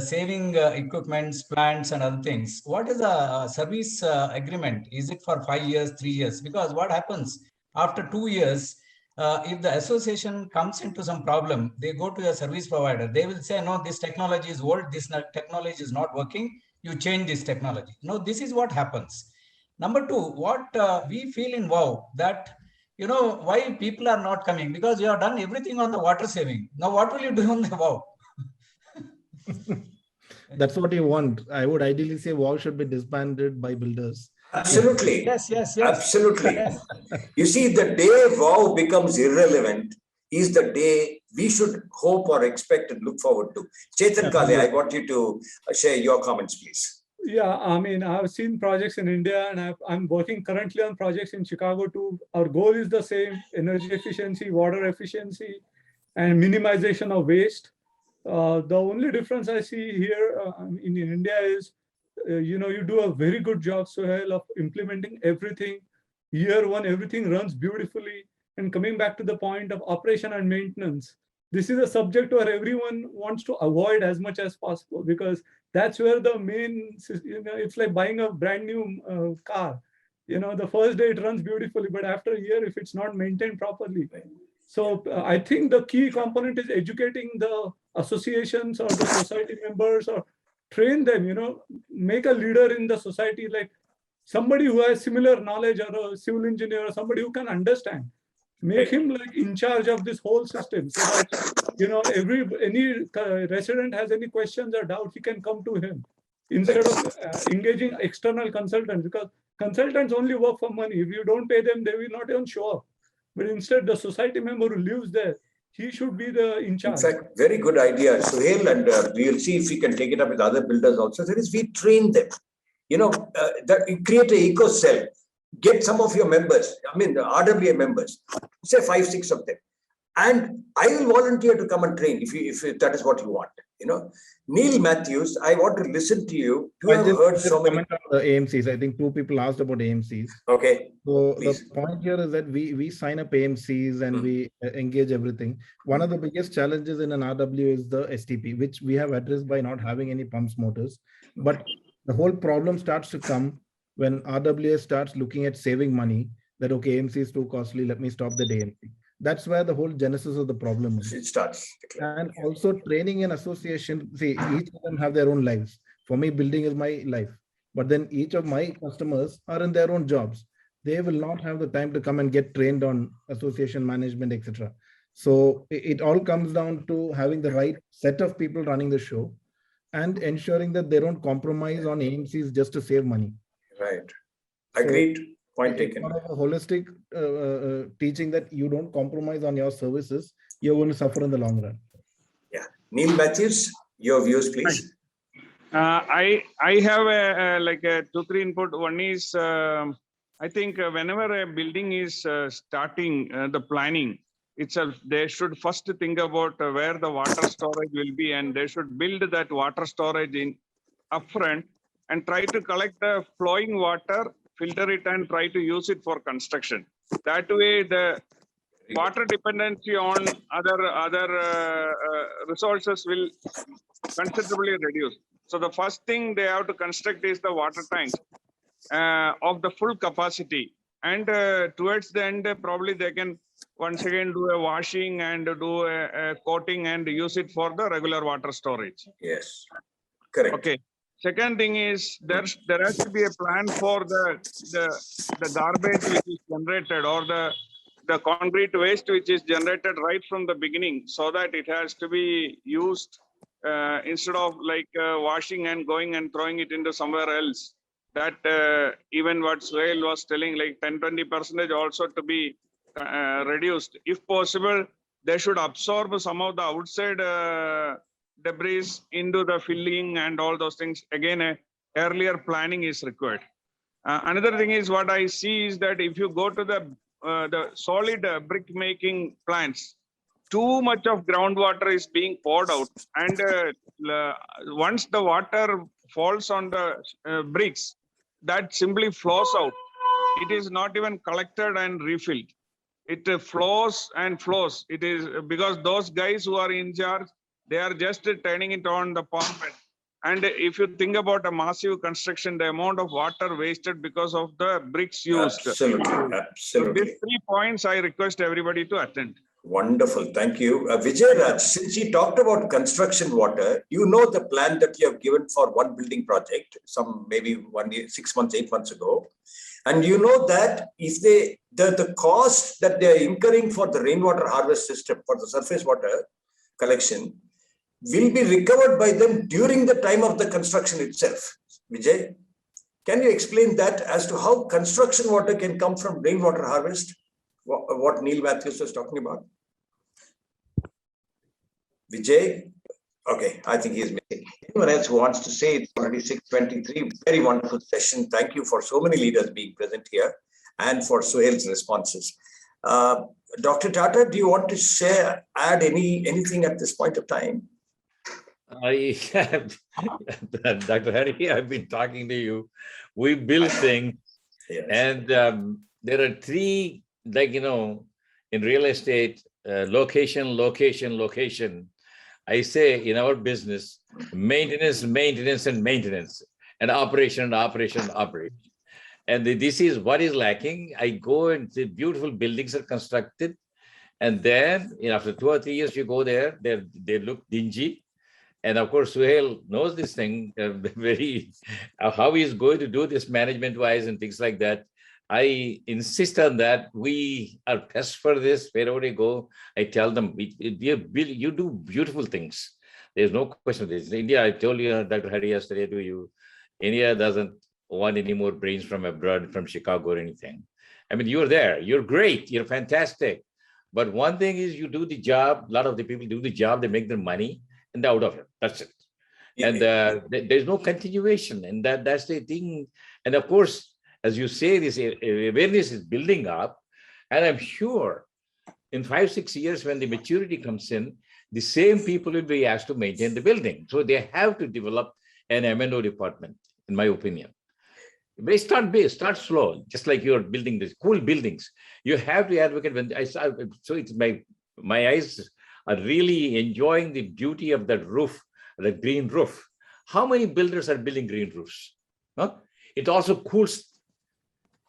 K: saving equipments, plants, and other things. What is a service agreement? Is it for 5 years, 3 years? Because what happens after 2 years, if the association comes into some problem, they go to a service provider. They will say, no, this technology is old. This technology is not working. You change this technology. No, this is what happens. Number two, what we feel in WOW that, why people are not coming, because you have done everything on the water saving. Now, what will you do on the WOW?
E: That's what you want. I would ideally say WOW should be disbanded by builders.
A: Absolutely.
K: Yes.
A: Absolutely. You see, the day WOW becomes irrelevant is the day we should hope or expect and look forward to. Chetan Kale, I want you to share your comments, please.
L: Yeah, I mean, I've seen projects in India and I'm working currently on projects in Chicago too. Our goal is the same: energy efficiency, water efficiency, and minimization of waste. The only difference I see here in India is, you do a very good job, Sohail, of implementing everything. Year one, everything runs beautifully. And coming back to the point of operation and maintenance, this is a subject where everyone wants to avoid as much as possible, because that's where the main, it's like buying a brand new car. The first day it runs beautifully, but after a year, if it's not maintained properly. So I think the key component is educating the associations or the society members, or train them, make a leader in the society, like somebody who has similar knowledge, or a civil engineer, or somebody who can understand. Make him like in charge of this whole system, so that any resident has any questions or doubts, he can come to him instead of engaging external consultants, because consultants only work for money. If you don't pay them, they will not even show up. But instead, the society member who lives there, he should be the in charge.
A: In fact, very good idea, Suhail, and we'll see if we can take it up with other builders also. That is, we train them. That you create an eco cell. Get some of your members, the RWA members, say 5, 6 of them, and I will volunteer to come and train if that is what you want. Neil Matthews, I want to listen to you. You have heard so many.
E: The AMCs. I think 2 people asked about AMCs.
A: Okay.
E: So please. The point here is that we sign up AMCs and we engage everything. One of the biggest challenges in an RW is the STP, which we have addressed by not having any pumps motors. But the whole problem starts to come when RWA starts looking at saving money, that, okay, AMC is too costly, let me stop the AMC. That's where the whole genesis of the problem is.
A: It starts.
E: And also training and association, see, each of them have their own lives. For me, building is my life. But then each of my customers are in their own jobs. They will not have the time to come and get trained on association management, etc. So it all comes down to having the right set of people running the show and ensuring that they don't compromise on AMCs just to save money.
A: Right. Agreed. So, point taken.
E: It's a holistic teaching that you don't compromise on your services. You're going to suffer in the long run.
A: Yeah. Neil Matthews, your views, please.
M: I have a 2-3 input. One is, I think whenever a building is starting the planning itself, they should first think about where the water storage will be, and they should build that water storage in upfront and try to collect the flowing water, filter it, and try to use it for construction. That way, the water dependency on other resources will considerably reduce. So the first thing they have to construct is the water tanks of the full capacity. And towards the end, probably they can once again do a washing and do a coating and use it for the regular water storage.
A: Yes, correct.
M: Okay. Second thing is there has to be a plan for the garbage which is generated, or the concrete waste which is generated right from the beginning, so that it has to be used instead of washing and going and throwing it into somewhere else. that even what Suhail was telling, like 10-20% also to be reduced. If possible, they should absorb some of the outside debris into the filling and all those things. Again, earlier planning is required. Another thing is what I see is that if you go to the solid brick making plants, too much of groundwater is being poured out, and once the water falls on the bricks, that simply flows out. It is not even collected and refilled. It flows and flows. It is because those guys who are in charge, they are just turning it on the pump. And if you think about a massive construction, the amount of water wasted because of the bricks used.
A: Absolutely, absolutely.
M: So these 3 points I request everybody to attend.
A: Wonderful, thank you. Vijay Raj, since you talked about construction water, you know the plan that you have given for one building project, some maybe 1 year, 6 months, 8 months ago. And you know that if the cost that they are incurring for the rainwater harvest system, for the surface water collection, will be recovered by them during the time of the construction itself. Vijay, can you explain that as to how construction water can come from rainwater harvest? What Neil Matthews was talking about? Vijay? Okay, I think he's missing. Anyone else who wants to say? It's already 6:23. Very wonderful session. Thank you for so many leaders being present here and for Suhail's responses. Dr. Tata, do you want to add anything at this point of time?
D: Dr. Hari, I've been talking to you. We build things, yes. And there are 3, like, in real estate, location, location, location. I say in our business, maintenance, maintenance, and maintenance, and operation, and operation, and operation. And this is what is lacking. I go and see beautiful buildings are constructed. And then after 2 or 3 years, you go there, they look dingy. And of course, Suhail knows this thing how he's going to do this management-wise and things like that. I insist on that. We are pressed for this. Wherever we go, I tell them, you do beautiful things. There's no question of this. India, I told you, Dr. Hari, yesterday to you, India doesn't want any more brains from abroad, from Chicago or anything. I mean, you're there. You're great. You're fantastic. But one thing is you do the job. A lot of the people do the job. They make their money and they're out of it. That's it. And there's no continuation. And that's the thing. And of course, as you say, this awareness is building up. And I'm sure in 5-6 years, when the maturity comes in, the same people will be asked to maintain the building. So they have to develop an M&O department, in my opinion. But start slow, just like you're building these cool buildings. You have to advocate when I saw, so it's my eyes are really enjoying the beauty of that roof, the green roof. How many builders are building green roofs? Huh? It also cools.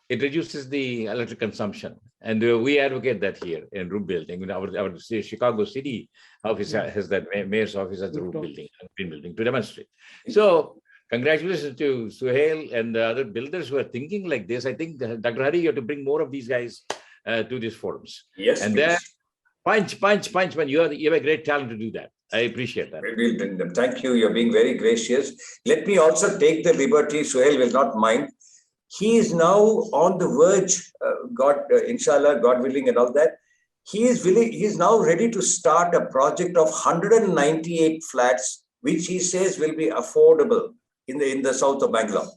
D: It reduces the electric consumption. And we advocate that here in roof building. Our Chicago City office has that, mayor's office has the roof building, green building to demonstrate. So congratulations to Suhail and the other builders who are thinking like this. I think, Dr. Hari, you have to bring more of these guys to these forums.
A: Yes,
D: and then punch, man. You have a great talent to do that. I appreciate that.
A: We'll bring them. Thank you. You're being very gracious. Let me also take the liberty, Suhail will not mind. He is now on the verge, inshallah, God willing and all that. He is now ready to start a project of 198 flats, which he says will be affordable in the south of Bangalore.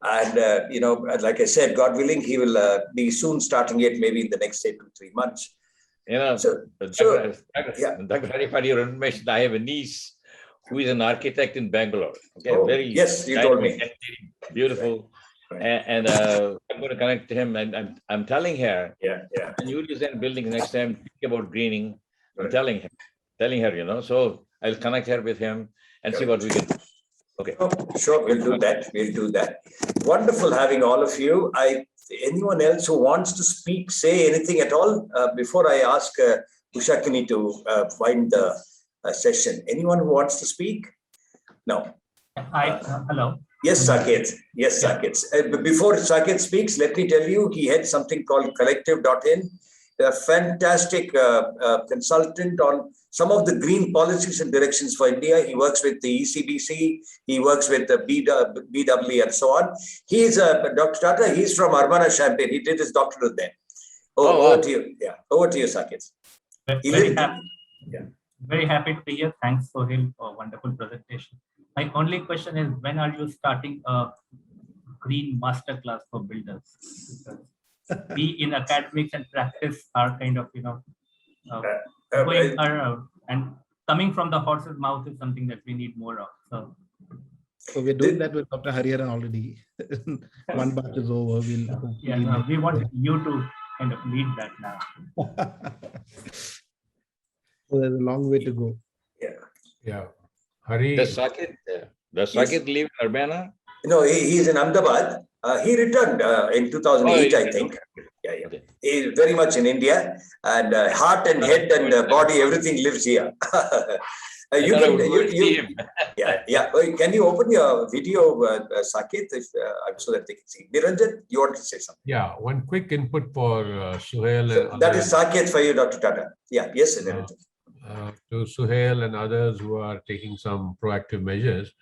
A: And, like I said, God willing, he will be soon starting it, maybe in the next 8 to 3 months.
D: Dr. Hari, for your information, I have a niece who is an architect in Bangalore. Okay,
A: yes, you told me.
D: Beautiful. And I'm going to connect to him, and I'm telling her, when you design buildings next time, think about greening. I'm telling her, so I'll connect her with him and see what we can do. Okay.
A: Oh, sure, we'll do that. Wonderful having all of you. Anyone else who wants to speak, say anything at all before I ask Ushakini to wind the session. Anyone who wants to speak? No.
N: Hi, hello.
A: Yes, Saket. Yes, Saket. Before Saket speaks, let me tell you, he had something called collective.in, a fantastic consultant on some of the green policies and directions for India. He works with the ECBC, he works with the BW and so on. He's Dr. Tata, he's from Urbana-Champaign. He did his doctorate there. Over to you. Yeah, over to you, Saket.
N: Very happy to be here. Thanks, Sohail, for a wonderful presentation. My only question is, when are you starting a green masterclass for builders? Because we in academics and practice are kind of, going around, and coming from the horse's mouth is something that we need more of.
E: So we're doing that with Dr. Hariharan already. One batch is over.
N: We want you to kind of lead that now.
E: So there's a long way to go.
G: Yeah. Hari.
D: Does Saket live in Urbana?
A: No, he's in Ahmedabad. He returned in 2008, I think. Yeah. Okay. He's very much in India, and heart and head and body, everything lives here. Can you open your video, Saket, so that they can see? Niranjan, you want to say something?
G: Yeah, one quick input for Suhail.
A: So that is Saket for you, Dr. Tata. Yeah, yes, Niranjan.
G: To Suhail and others who are taking some proactive measures.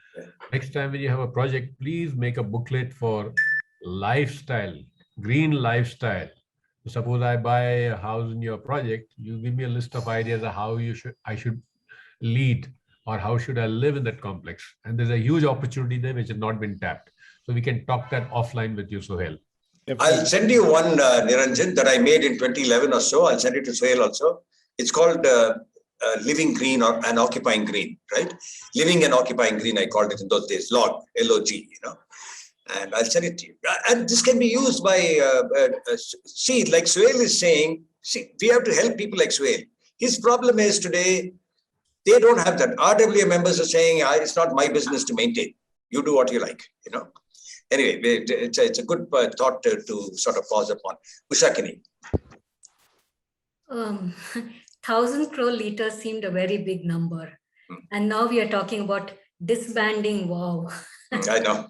G: Next time when you have a project, please make a booklet for lifestyle, green lifestyle. Suppose I buy a house in your project, you give me a list of ideas of how I should lead, or how should I live in that complex. And there's a huge opportunity there which has not been tapped. So we can talk that offline with you, Suhail.
A: I'll send you one, Niranjan, that I made in 2011 or so. I'll send it to Suhail also. It's called Living Green and Occupying Green, right? Living and Occupying Green, I called it in those days, LOG, L-O-G, and I'll send it to you. And this can be used by, see, like Suhail is saying, see, we have to help people like Suhail. His problem is today, they don't have that. RWA members are saying, it's not my business to maintain. You do what you like, Anyway, it's a good thought to sort of pause upon. Ushakini.
O: 1,000 crore liters seemed a very big number. And now we are talking about disbanding. Wow.
A: I know.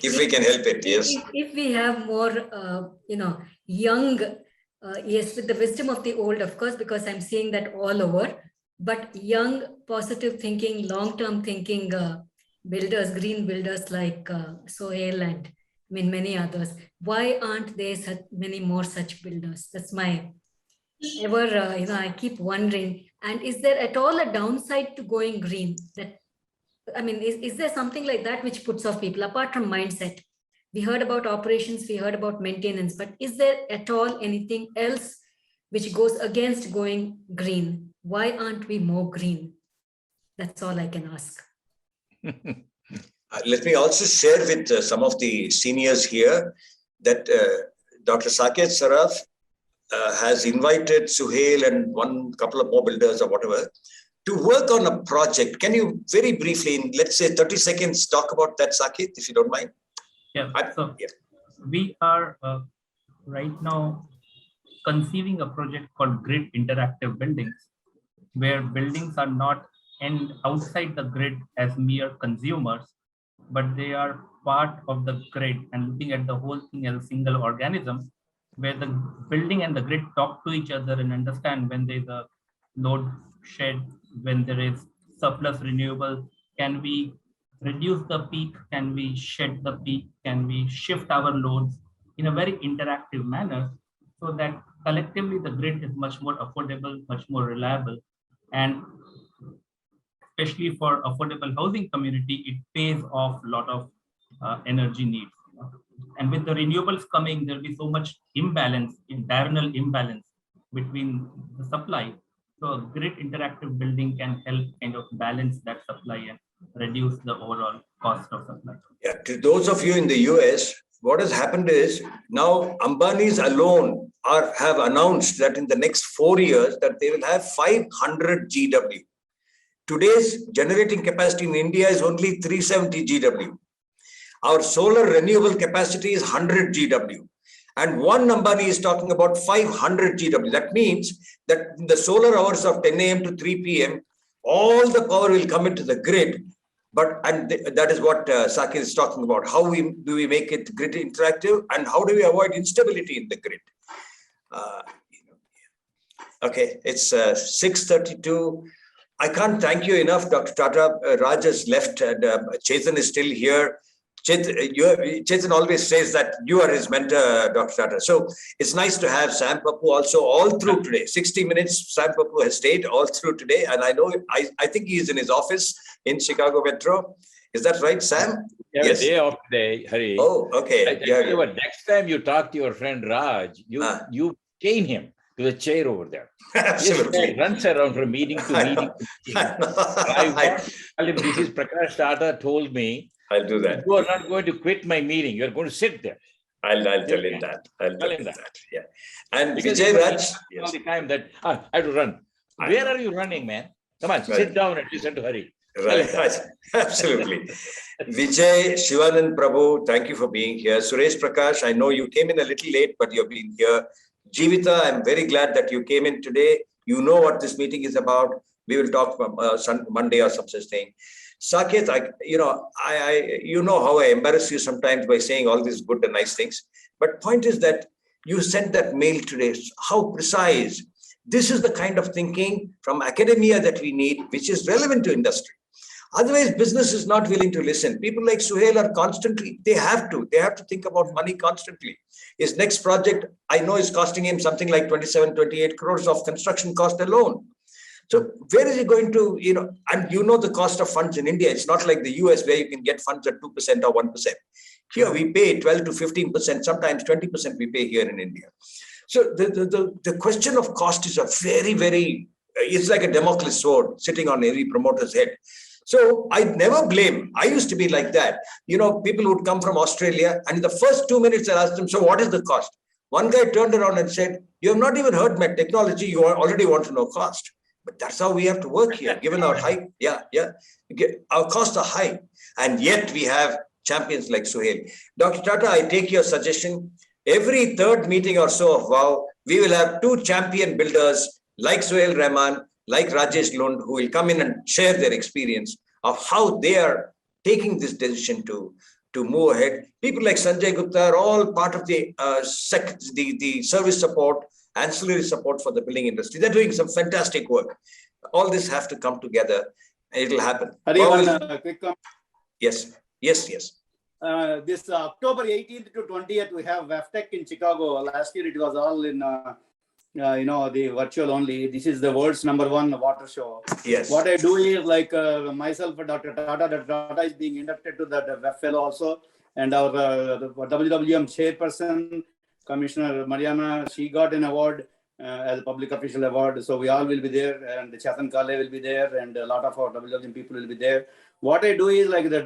A: If we can help it, yes.
O: If we have more, young, yes, with the wisdom of the old, of course, because I'm seeing that all over, but young, positive thinking, long-term thinking builders, green builders like Sohail and many others, why aren't there many more such builders? That's my I keep wondering. And is there at all a downside to going green? Is there something like that which puts off people apart from mindset? We heard about operations, we heard about maintenance, but is there at all anything else which goes against going green? Why aren't we more green? That's all I can ask.
A: Let me also share with some of the seniors here that Dr. Saket Saraf has invited Suhail and couple of more builders or whatever to work on a project. Can you very briefly, in let's say 30 seconds, talk about that, Saket, if you don't mind?
N: Yeah. We are right now conceiving a project called Grid Interactive Buildings, where buildings are not outside the grid as mere consumers, but they are part of the grid and looking at the whole thing as a single organism, where the building and the grid talk to each other and understand when there's a load shed, when there is surplus renewable, can we reduce the peak, can we shed the peak, can we shift our loads in a very interactive manner, so that collectively the grid is much more affordable, much more reliable, and especially for affordable housing community, it pays off a lot of energy needs. And with the renewables coming, there'll be so much diurnal imbalance between the supply. So a grid interactive building can help kind of balance that supply and reduce the overall cost of supply.
A: Yeah, to those of you in the US, what has happened is now Ambani's alone have announced that in the next 4 years that they will have 500 GW. Today's generating capacity in India is only 370 GW. Our solar renewable capacity is 100 GW. And one Ambani is talking about 500 GW. That means that in the solar hours of 10 a.m. to 3 p.m., all the power will come into the grid. That is what Saket is talking about. How do we make it grid interactive, and how do we avoid instability in the grid? Okay, it's 6:32. I can't thank you enough, Dr. Tata. Raj has left and Chetan is still here. Chetan always says that you are his mentor, Dr. Tata. So it's nice to have Sam Papu also all through today. 60 minutes, Sam Papu has stayed all through today. And I know, I think he is in his office in Chicago Metro. Is that right, Sam?
D: You have a day off today, Hari.
A: Oh, okay.
D: I tell you what, next time you talk to your friend Raj, you chain him to the chair over there.
A: Absolutely.
D: He runs around from meeting to meeting. I want to tell him, this is Prakash Tata told me.
A: I'll do that.
D: You are not going to quit my meeting. You're going to sit there.
A: I'll tell him that. I'll tell him that. Yeah. And
D: Because
A: Vijay Raj.
D: all the time that I have to run. Where are you running, man? Come on, sit down and listen to Hari.
A: Right. Absolutely. Vijay, Shivanand Prabhu, thank you for being here. Suresh Prakash, I know you came in a little late, but you've been here. Jivita, I'm very glad that you came in today. You know what this meeting is about. We will talk Monday or some such thing. Saket, you know how I embarrass you sometimes by saying all these good and nice things. But point is that you sent that mail today. How precise. This is the kind of thinking from academia that we need, which is relevant to industry. Otherwise, business is not willing to listen. People like Suhail are constantly, they have to think about money constantly. His next project, I know, is costing him something like 27, 28 crores of construction cost alone. So where is he going to, and the cost of funds in India. It's not like the US where you can get funds at 2% or 1%. Here we pay 12 to 15%, sometimes 20% we pay here in India. So the question of cost is a very, very, it's like a Damocles sword sitting on every promoter's head. So I never blame. I used to be like that. People would come from Australia and in the first 2 minutes I asked them, so what is the cost? One guy turned around and said, you have not even heard my technology. You already want to know cost. But that's how we have to work here, given our high, our costs are high. And yet we have champions like Suhail. Dr. Tata, I take your suggestion. Every third meeting or so of WOW, we will have 2 champion builders like Suhail Rahman, like Rajesh Lund, who will come in and share their experience of how they are taking this decision to move ahead. People like Sanjay Gupta are all part of the service support, ancillary support for the building industry. They're doing some fantastic work. All this have to come together. It'll happen.
H: Quick comment.
A: Yes.
H: This October 18th to 20th, we have WEFTEC in Chicago. Last year, it was all in, the virtual only. This is the world's #1 water show.
A: Yes.
H: What I do is like myself, Dr. Tata is being inducted to the WEF fellow also. And our WWM chairperson, Commissioner Mariana, she got an award as a public official award. So we all will be there, and Chetan Kale will be there, and a lot of our WWM people will be there. What I do is like the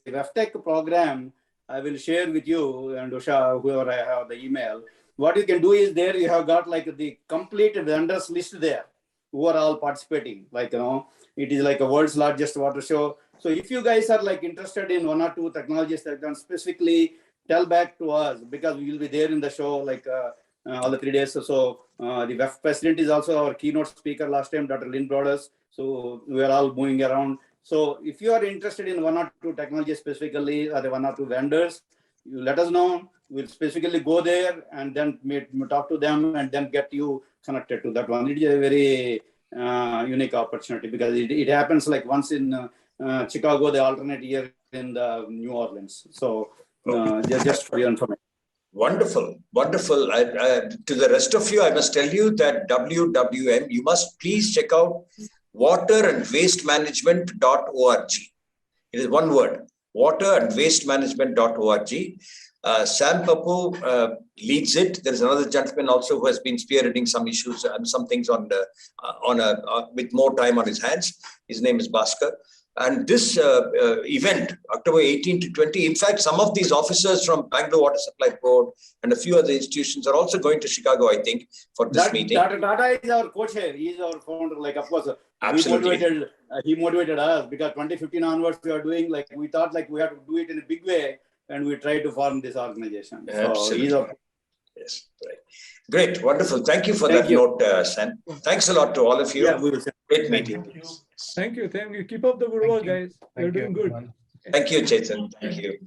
H: WEFTEC program, I will share with you and Usha, whoever I have the email. What you can do is there you have got like the complete vendors list there who are all participating. It is like a world's largest water show. So if you guys are like interested in 1 or 2 technologies that can specifically tell back to us, because we will be there in the show all the 3 days. So the WEF president is also our keynote speaker last time, Dr. Lynn Broders. So we are all moving around. So if you are interested in 1 or 2 technologies specifically, or 1 or 2 vendors, you let us know. We'll specifically go there and then talk to them and then get you connected to that one. It is a very unique opportunity because it happens like once in Chicago, the alternate year in the New Orleans. So just for your information.
A: Wonderful. To the rest of you, I must tell you that WWM, you must please check out waterandwastemanagement.org. It is one word, waterandwastemanagement.org. Sam Papu leads it. There is another gentleman also who has been spearheading some issues and some things with more time on his hands. His name is Bhaskar. And this event, October 18 to 20, in fact, some of these officers from Bangalore Water Supply Board and a few other institutions are also going to Chicago, I think, for this meeting.
H: Dr. Tata is our co-chair. He is our founder. Of course,
A: absolutely.
H: He motivated us because 2015 onwards we are doing we thought we have to do it in a big way, and we tried to form this organization.
A: Absolutely. So yes, right. Great, wonderful. Thank you for that note, Sam. Thanks a lot to all of you.
H: Yeah, we will.
A: Great meeting.
L: Thank you. Keep up the good work, guys. You're doing good.
A: Thank you, Chetan. Thank you.